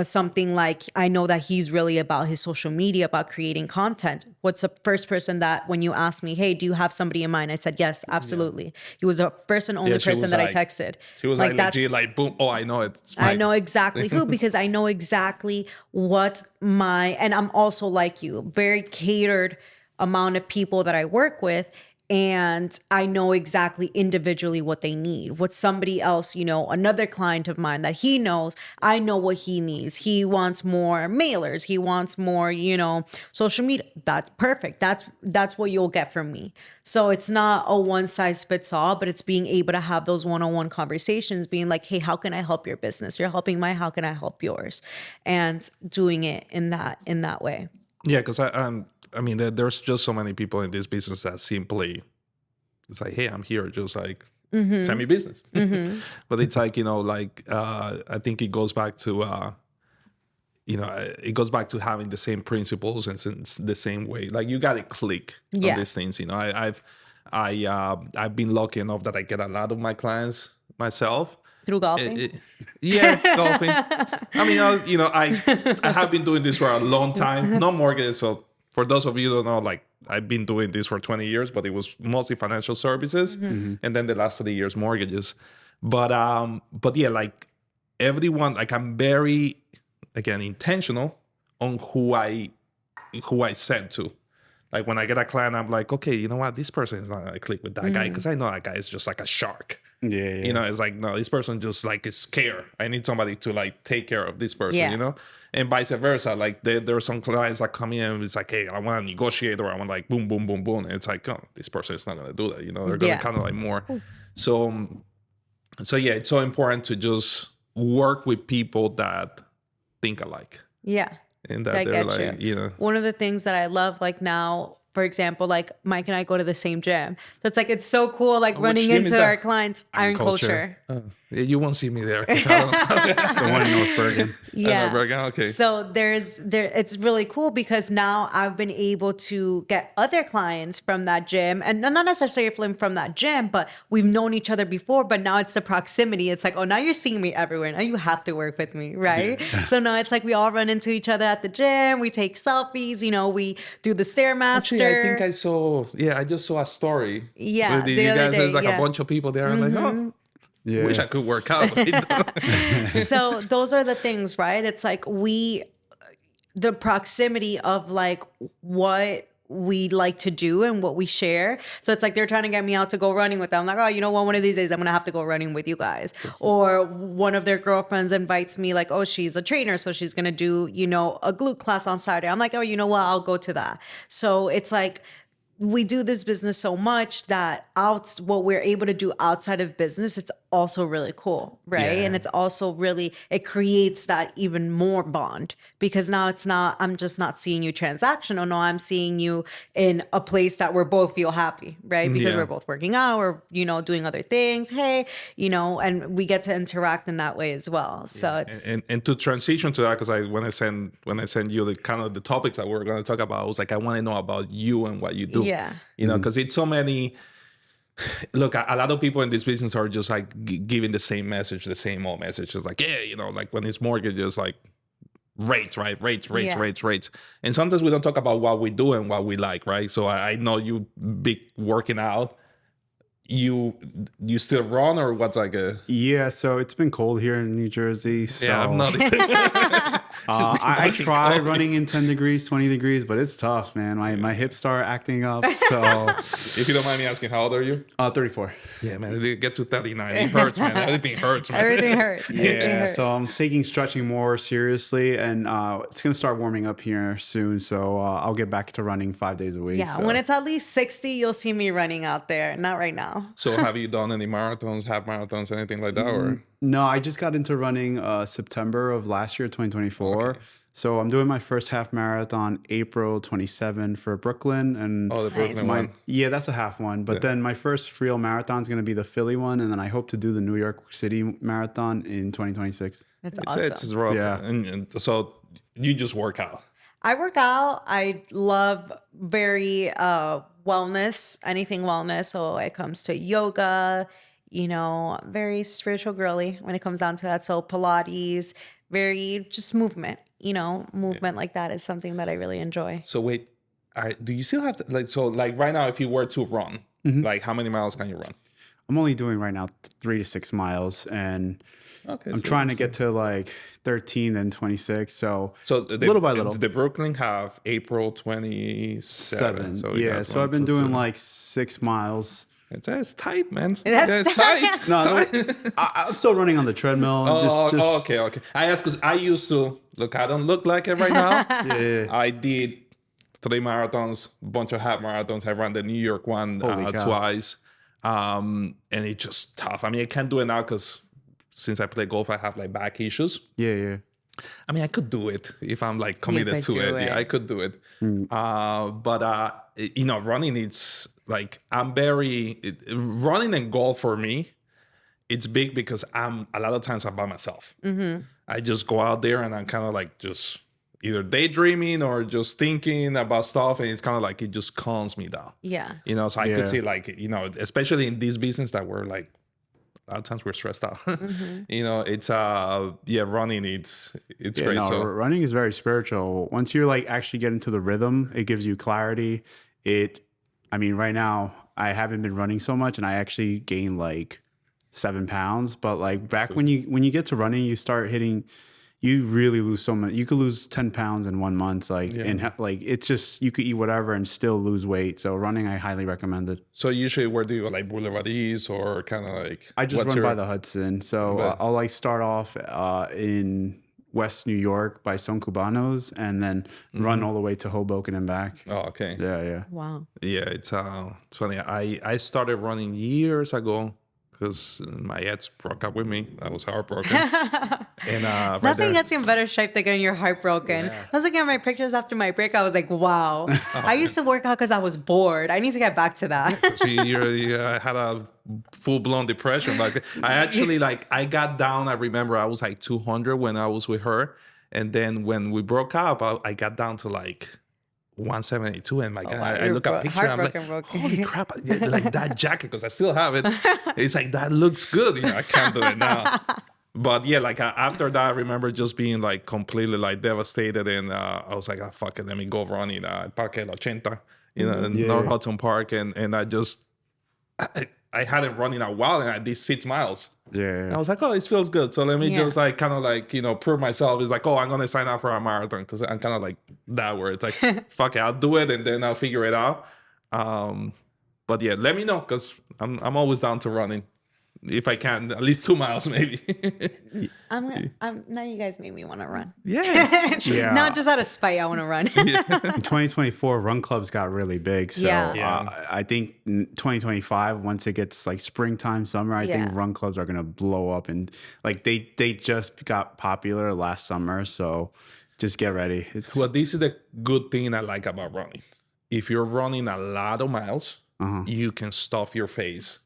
Something like, I know that he's really about his social media, about creating content. What's the first person that when you asked me, hey, do you have somebody in mind? I said, yes, absolutely. Yeah. He was the first and only person that I texted. She was like legit, like, boom. Oh, I know it. I know exactly who, because I know exactly what and I'm also like you, very catered amount of people that I work with. and I know exactly individually what they need. What somebody else, another client of mine that he knows, I know what he needs. He wants more mailers. He wants more, social media. That's perfect. That's what you'll get from me. So it's not a one size fits all, but it's being able to have those one-on-one conversations, being like, hey, how can I help your business? You're helping mine. How can I help yours? And doing it in that way. Yeah, because I mean, there's just so many people in this business that simply, it's like, hey, I'm here, just like send me business. But it's like, I think it goes back to, it goes back to having the same principles and the same way. Like you got to click on these things. I've been lucky enough that I get a lot of my clients myself. Through golfing? Golfing. I mean, I have been doing this for a long time. No mortgage. So for those of you who don't know, like I've been doing this for 20 years, but it was mostly financial services. And then the last 3 years, mortgages. But yeah, like everyone, like I'm very, again, intentional on who I send to. Like when I get a client, I'm like, okay, you know what? This person is not going to click with that guy because I know that guy is just like a shark. Yeah. It's like, no, this person just like is scared. I need somebody to like take care of this person, and vice versa. Like there are some clients that come in and it's like, hey, I want to negotiate or I want like boom, boom, boom, boom. And it's like, oh, this person is not going to do that. They're going to kind of like more. So yeah, it's so important to just work with people that think alike. Yeah. And that they're like, One of the things that I love, like now, for example, like Mike and I go to the same gym. So it's like, it's so cool, like running into our clients, Iron Culture. You won't see me there. I don't the one in North Bergen. Yeah. Bergen? Okay. So it's really cool because now I've been able to get other clients from that gym, and not necessarily from that gym, but we've known each other before, but now it's the proximity. It's like, oh, now you're seeing me everywhere. Now you have to work with me, right? Yeah. So now it's like we all run into each other at the gym. We take selfies, we do the Stairmaster. Actually, I think I just saw a story. Yeah. With you guys, there's like a bunch of people there. I'm like, oh. Yeah. Wish I could work out. So those are the things, right? It's like the proximity of like what we like to do and what we share. So it's like they're trying to get me out to go running with them. I'm like, oh, you know what? One of these days I'm going to have to go running with you guys. Or one of their girlfriends invites me like, oh, she's a trainer. So she's going to do, a glute class on Saturday. I'm like, oh, you know what? I'll go to that. So it's like, we do this business so much that what we're able to do outside of business, it's also really cool, right? Yeah. And it's also it creates that even more bond because now I'm just not seeing you transactional. No, I'm seeing you in a place that we're both feel happy, right? Because we're both working out or, doing other things. Hey, and we get to interact in that way as well. So it's and to transition to that, because when I send you the kind of the topics that we're going to talk about, I was like, I want to know about you and what you do. Yeah. Because it's so many. Look, a lot of people in this business are just like giving the same message, the same old message. It's like, like when it's mortgages, like rates, right? Rates. And sometimes we don't talk about what we do and what we like, right? So I know you big working out. You still run or what's like a... Yeah, so it's been cold here in New Jersey. So yeah, I've noticed. I try running in 10 degrees, 20 degrees, but it's tough, man. My hips start acting up. So if you don't mind me asking, how old are you? 34. Yeah, man. They get to 39. It hurts, man. Everything hurts, man. Everything hurts. Yeah, so I'm taking stretching more seriously, and it's going to start warming up here soon. So I'll get back to running 5 days a week. Yeah, when it's at least 60, you'll see me running out there. Not right now. So have you done any marathons, half marathons, anything like that? Or no, I just got into running September of last year, 2024. Okay. So I'm doing my first half marathon April 27 for Brooklyn. And the Brooklyn one. Yeah, that's a half one. But then my first real marathon is going to be the Philly one. And then I hope to do the New York City marathon in 2026. That's awesome. It's rough. Yeah. And so you just work out. I work out. I love very wellness, anything wellness. So it comes to yoga, very spiritual girly when it comes down to that. So Pilates, very just movement, like that is something that I really enjoy. So wait, do you still have to, like right now, if you were to run, like how many miles can you run? I'm only doing right now 3 to 6 miles. And Okay, I'm so trying to get to like 13, then 26. So the, little by little. the Brooklyn have April 27. 7. So you Yeah. got So I've 1, been 2, doing 2. like 6 miles. It's tight, man. That's Yeah, it's tight. No, It's tight. I'm still running on the treadmill. Okay. I asked because I used to look. I don't look like it right now. Yeah. I did 3 marathons, a bunch of half marathons. I ran the New York one Holy cow. twice, and it's just tough. I mean, I can't do it now because since I play golf, I have like back issues. Yeah. I mean, I could do it if I'm like committed could to do it. Yeah, it. I could do it. But running, it's like running and golf for me. It's big because a lot of times I'm by myself. I just go out there and I'm kind of like just either daydreaming or just thinking about stuff, and it's kind of like it just calms me down. Yeah. So I Yeah. could say like especially in this business that we're like a lot of times we're stressed out. It's running. It's Yeah, great. no, So running is very spiritual. Once you're like actually get into the rhythm, it gives you clarity. I mean, right now I haven't been running so much, and I actually gained like 7 pounds. But like back when you get to running, you start hitting. You really lose so much. You could lose 10 pounds in 1 month. And like it's just you could eat whatever and still lose weight. So running, I highly recommend it. So usually, where do you go, like Boulevardese or kind of like? I just what's run by the Hudson. So But- I'll like start off in West New York by Son Cubanos, and then run all the way to Hoboken and back. Oh, okay. Yeah. Wow. Yeah, it's funny. I started running years ago because my ex broke up with me. I was heartbroken. And right Nothing there, gets you in better shape than getting your heart broken. I was looking at my pictures after my break. I was like, wow. I used to work out because I was bored. I need to get back to that. see, I had a full blown depression. But I actually I got down. I remember I was like 200 when I was with her, and then when we broke up, I got down to like 172, and wow. I look at picture, I'm like, Heartbroken. holy crap! Like that jacket, because I still have it. It's like that looks good. I can't do it now. But yeah, like after that, I remember just being like completely like devastated, and I was like, fuck it, let me go running at Parque El 80, in North Hudson Park, and I hadn't run in a while, and I did 6 miles. Yeah. And I was like, oh, it feels good. So let me Yeah. just like kind of like, prove myself. It's like, oh, I'm going to sign up for a marathon because I'm kind of like that where it's like, fuck it, I'll do it and then I'll figure it out. But yeah, let me know because I'm always down to running. If I can, at least 2 miles maybe. Now you guys made me want to run. Yeah. Yeah. Not just out of spite, I want to run. In 2024, run clubs got really big. So Yeah. I think in 2025, once it gets like springtime, summer, I think run clubs are gonna blow up, and like they just got popular last summer. So just get ready. Well, this is the good thing I like about running. If you're running a lot of miles, you can stuff your face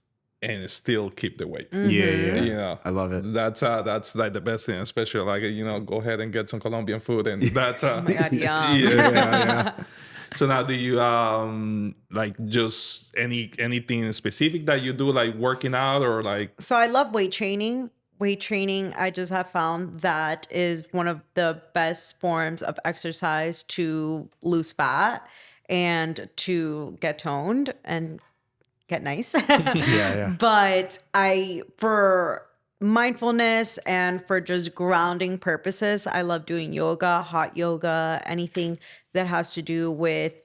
and still keep the weight. Yeah. I love it. That's like the best thing, especially like go ahead and get some Colombian food, and that's Oh my God, yum. Yeah. So now, do you like just anything specific that you do, like working out or like? So I love weight training. Weight training, I just have found that is one of the best forms of exercise to lose fat and to get toned and get nice. Yeah. But for mindfulness and for just grounding purposes, I love doing yoga, hot yoga, anything that has to do with,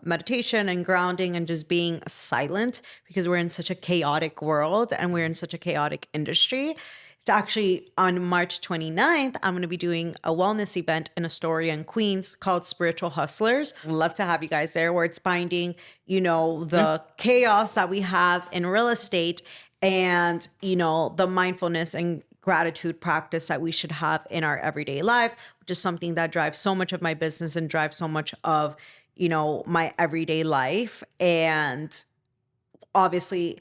meditation and grounding and just being silent, because we're in such a chaotic world and we're in such a chaotic industry. It's actually on March 29th, I'm going to be doing a wellness event in Astoria in Queens called Spiritual Hustlers. I'd love to have you guys there, where it's finding, the chaos that we have in real estate and, the mindfulness and gratitude practice that we should have in our everyday lives, which is something that drives so much of my business and drives so much of, my everyday life. And obviously,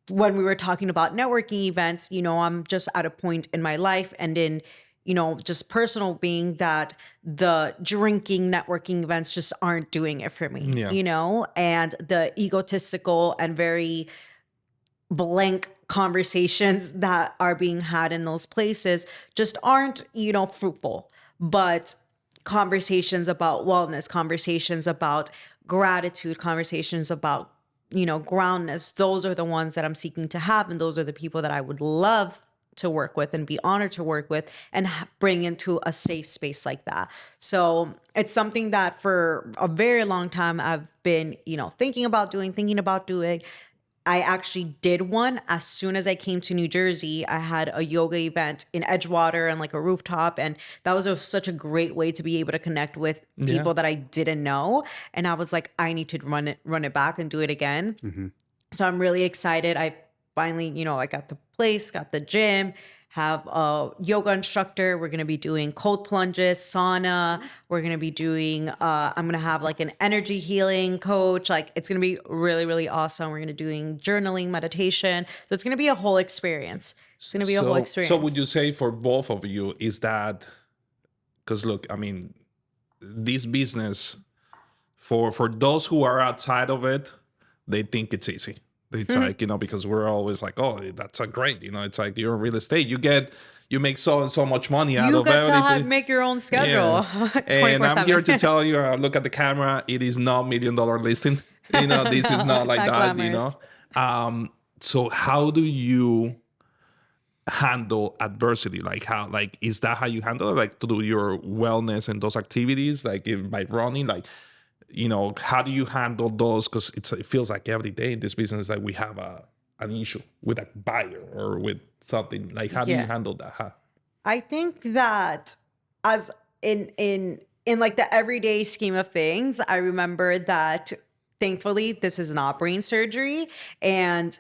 when we were talking about networking events, I'm just at a point in my life and in, just personal being that the drinking networking events just aren't doing it for me, and the egotistical and very blank conversations that are being had in those places just aren't, fruitful. But conversations about wellness, conversations about gratitude, conversations about groundness, those are the ones that I'm seeking to have. And those are the people that I would love to work with and be honored to work with and bring into a safe space like that. So it's something that for a very long time I've been, thinking about doing. I actually did one as soon as I came to New Jersey. I had a yoga event in Edgewater and like a rooftop. And that was such a great way to be able to connect with people that I didn't know. And I was like, I need to run it back and do it again. Mm-hmm. So I'm really excited. I finally, I got the place, got the gym, have a yoga instructor. We're going to be doing cold plunges, sauna. We're going to be doing, I'm going to have like an energy healing coach. Like it's going to be really, really awesome. We're going to be doing journaling, meditation. So it's going to be a whole experience. It's going to be a whole experience. So would you say for both of you is that, because look, I mean, this business for those who are outside of it, they think it's easy. It's like, because we're always like, oh, that's a great, it's like you're in real estate. You make so and so much money out of it. You get to make your own schedule. Yeah. And I'm here to tell you, look at the camera. It is not $1 million listing. This is not like that, glamorous. So how do you handle adversity? Is that how you handle it? Like to do your wellness and those activities, by running, how do you handle those? Because it feels like every day in this business that we have an issue with a buyer or with something. Like, how do you handle that? Huh? I think that as in like the everyday scheme of things, I remember that thankfully this is not brain surgery. And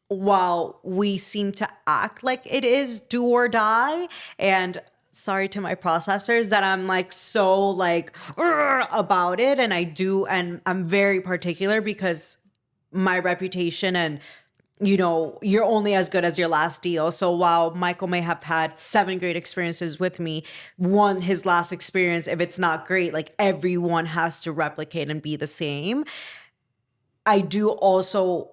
while we seem to act like it is do or die, and sorry to my processors that I'm like so like about it, and I'm very particular because my reputation and you're only as good as your last deal. So while Michael may have had 7 great experiences with me, his last experience, if it's not great, like everyone has to replicate and be the same. I do also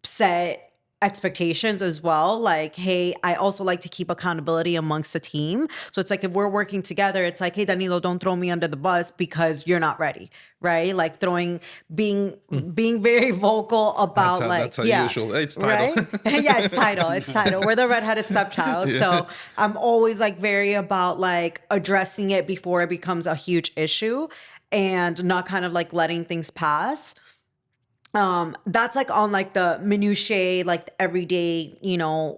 set expectations as well. Like, hey, I also like to keep accountability amongst the team. So it's like, if we're working together, it's like, hey, Danilo, don't throw me under the bus because you're not ready. Right. Like being very vocal about that's unusual. It's title. Right? Yeah, it's title. We're the redheaded stepchild. Yeah. So I'm always like very about like addressing it before it becomes a huge issue and not kind of like letting things pass. That's like on like the minutiae, like the everyday,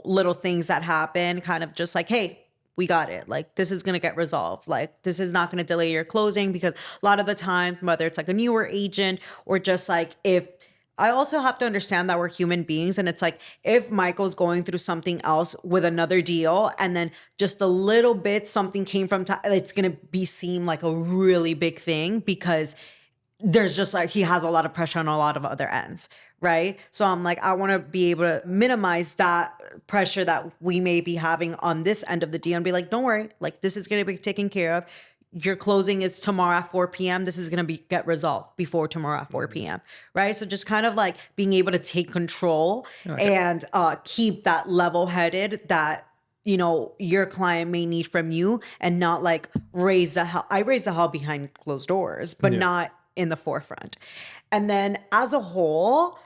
little things that happen, kind of just like, hey, we got it. Like, this is going to get resolved. Like, this is not going to delay your closing, because a lot of the time, whether it's like a newer agent or just like, if I also have to understand that we're human beings, and it's like, if Michael's going through something else with another deal and then just a little bit, something came from, it's going to seem like a really big thing, because there's just like, he has a lot of pressure on a lot of other ends, right? So I'm like, I want to be able to minimize that pressure that we may be having on this end of the deal and be like, don't worry, like this is going to be taken care of. Your closing is tomorrow at 4 p.m. This is going to get resolved before tomorrow at 4 p.m. Right? So just kind of like being able to take control and keep that level-headed that, your client may need from you, and not like raise the hell. I raise the hell behind closed doors, but not in the forefront. And then as a whole,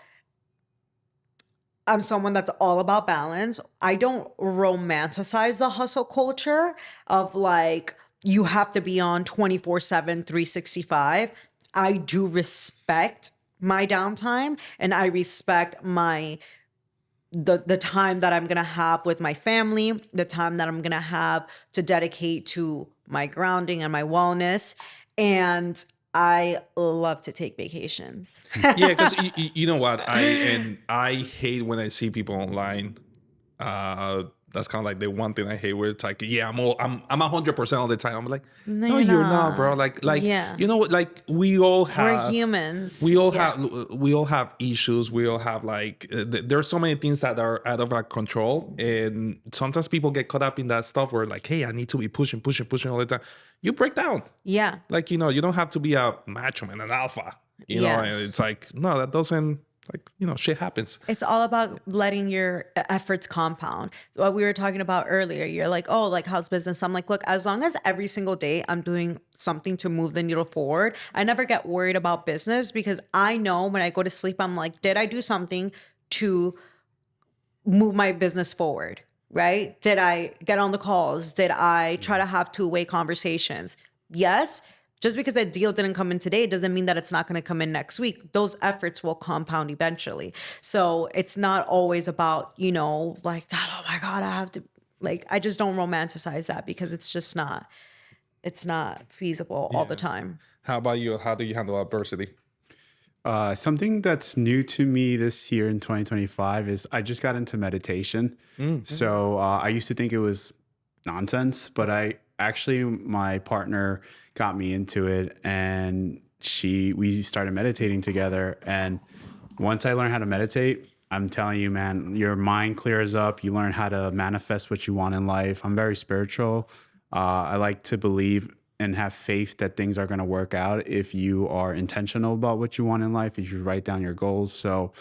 I'm someone that's all about balance. I don't romanticize the hustle culture of like, you have to be on 24/7, 365. I do respect my downtime, and I respect the time that I'm going to have with my family, the time that I'm going to have to dedicate to my grounding and my wellness. And I love to take vacations. Yeah, because you know what? I hate when I see people online. That's kind of like the one thing I hate, where it's like, yeah, I'm 100% all the time. I'm like, no, you're not, bro. Like, like we all have. We're humans. We all have issues. We all have like, there's so many things that are out of our control, and sometimes people get caught up in that stuff where like, hey, I need to be pushing all the time. You break down. Yeah. Like, you don't have to be a macho man, an alpha. You know, and it's like, no, that doesn't. Like, shit happens. It's all about letting your efforts compound. So what we were talking about earlier, you're like, oh, like how's business? I'm like, look, as long as every single day I'm doing something to move the needle forward, I never get worried about business, because I know when I go to sleep, I'm like, did I do something to move my business forward? right? Did I get on the calls? Did I try to have two-way conversations? Yes. Just because a deal didn't come in today doesn't mean that it's not going to come in next week. Those efforts will compound eventually. So it's not always about, like that, oh my God, I have to, like, I just don't romanticize that because it's not feasible all the time. How about you? How do you handle adversity? Something that's new to me this year in 2025 is I just got into meditation. So I used to think it was nonsense, but my partner got me into it, and we started meditating together. And once I learned how to meditate, I'm telling you, man, your mind clears up. You learn how to manifest what you want in life. I'm very spiritual. I like to believe and have faith that things are going to work out if you are intentional about what you want in life, if you write down your goals. So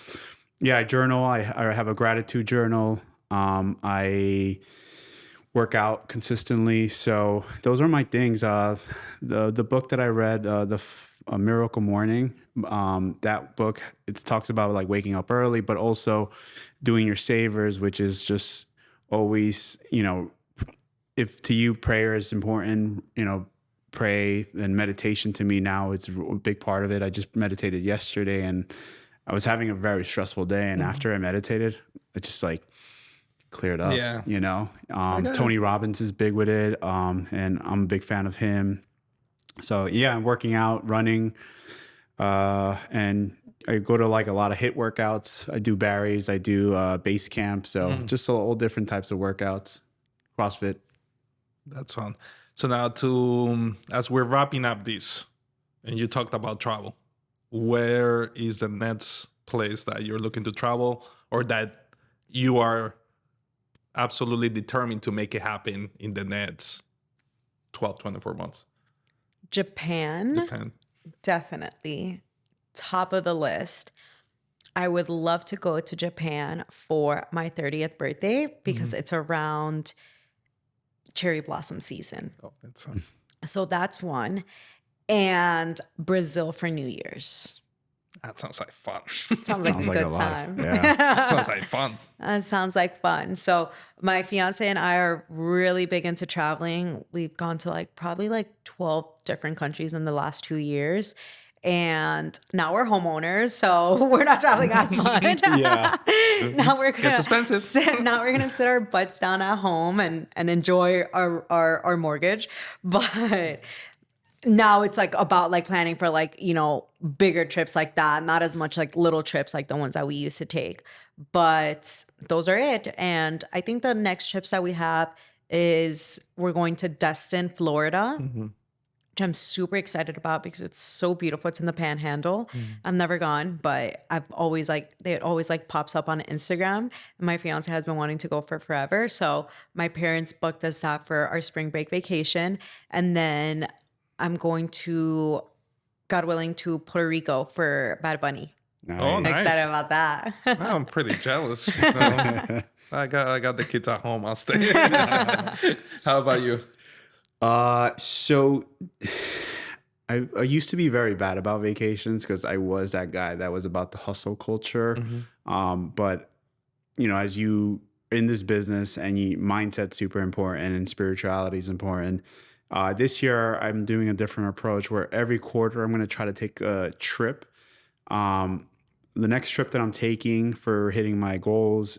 yeah, I journal. I have a gratitude journal. I work out consistently. So those are my things. The book that I read, A Miracle Morning, that book, it talks about like waking up early, but also doing your savers, which is just always, if to you prayer is important, pray. And meditation to me now, it's a big part of it. I just meditated yesterday, and I was having a very stressful day, and after I meditated, it just like cleared up. Tony Robbins is big with it, and I'm a big fan of him. So yeah, I'm working out, running, and I go to like a lot of HIIT workouts. I do Barry's, I do base camp, so just all different types of workouts. CrossFit. That's fun. So now as we're wrapping up this, and you talked about travel, where is the next place that you're looking to travel, or that you are absolutely determined to make it happen in the next 12, 24 months? Japan. Definitely. Top of the list. I would love to go to Japan for my 30th birthday because it's around cherry blossom season. Oh, that's fun. So that's one. And Brazil for New Year's. That sounds like fun. Sounds like a good time. Yeah. Sounds like fun. That sounds like fun. So my fiance and I are really big into traveling. We've gone to probably 12 different countries in the last 2 years. And now we're homeowners, so we're not traveling as much. Yeah. Now we're gonna Gets expensive. Now we're gonna sit our butts down at home and enjoy our mortgage. But now it's about planning for bigger trips like that, not as much little trips like the ones that we used to take. But those are it. And I think the next trips that we have is we're going to Destin, Florida. Which I'm super excited about because it's so beautiful. It's in the Panhandle. I've never gone, but I've always it always pops up on Instagram. And my fiance has been wanting to go for forever. So my parents booked us that for our spring break vacation. And then I'm going to, God willing, to Puerto Rico for Bad Bunny. Nice. Oh, nice. Excited about that. I'm pretty jealous. I got the kids at home. I'll stay. How about you? So I used to be very bad about vacations because I was that guy that was about the hustle culture. But as you in this business and mindset's super important and spirituality is important. This year I'm doing a different approach where every quarter I'm going to try to take a trip. The next trip that I'm taking for hitting my goals,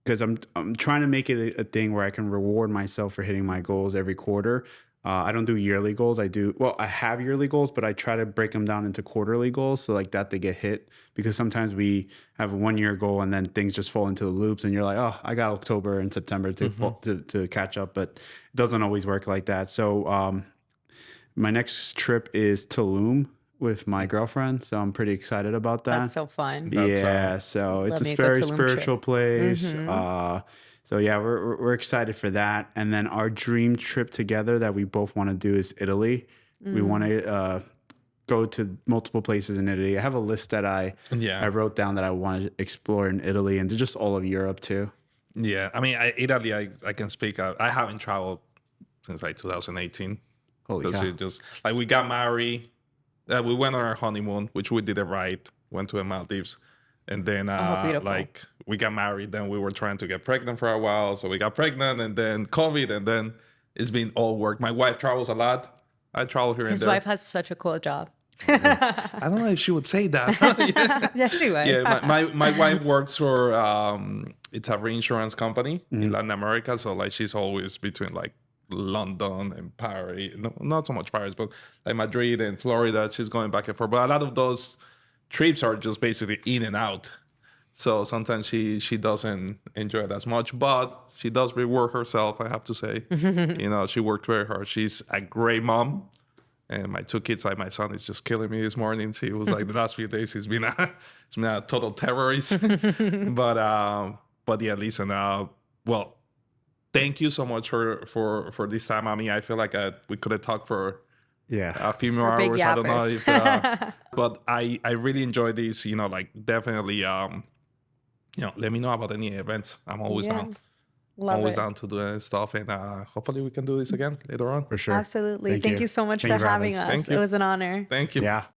because I'm trying to make it a thing where I can reward myself for hitting my goals every quarter. I don't do yearly goals. I have yearly goals, but I try to break them down into quarterly goals so that they get hit, because sometimes we have a 1 year goal and then things just fall into the loops and you're like, oh, I got October and September to catch up, but it doesn't always work like that. So my next trip is Tulum with my girlfriend, so I'm pretty excited about that. That's so fun. So it's a very spiritual place. So yeah, we're excited for that. And then our dream trip together that we both want to do is Italy. We want to go to multiple places in Italy. I have a list that I wrote down that I want to explore in Italy and just all of Europe too. Yeah, I mean, Italy, I can speak. I haven't traveled since 2018. Holy cow. It just we got married. We went on our honeymoon, which we did it right. Went to the Maldives. And then we got married, then we were trying to get pregnant for a while. So we got pregnant, and then COVID, and then it's been all work. My wife travels a lot. I travel here and His there. wife has such a cool job. I don't know if she would say that. Yeah. Yeah, she would. Yeah, my wife works for it's a reinsurance company in Latin America, so like she's always between like London and Paris, no, not so much Paris, but like Madrid and Florida. She's going back and forth, but a lot of those trips are just basically in and out. So sometimes she doesn't enjoy it as much, but she does reward herself, I have to say. She worked very hard. She's a great mom. And my two kids, like my son, is just killing me this morning. He was like the last few days, he's been a total terrorist. But yeah, listen. Well, thank you so much for this time. I mean, I feel like we could have talked for a few more Big hours. I don't know yappers. if, but I really enjoy this. Like definitely, let me know about any events. I'm always down. Love Always it. down to do stuff, and hopefully we can do this again later on. For sure. Absolutely. Thank you so much Thank for you for having having us. us. Thank you. It was an honor. Thank you. Yeah.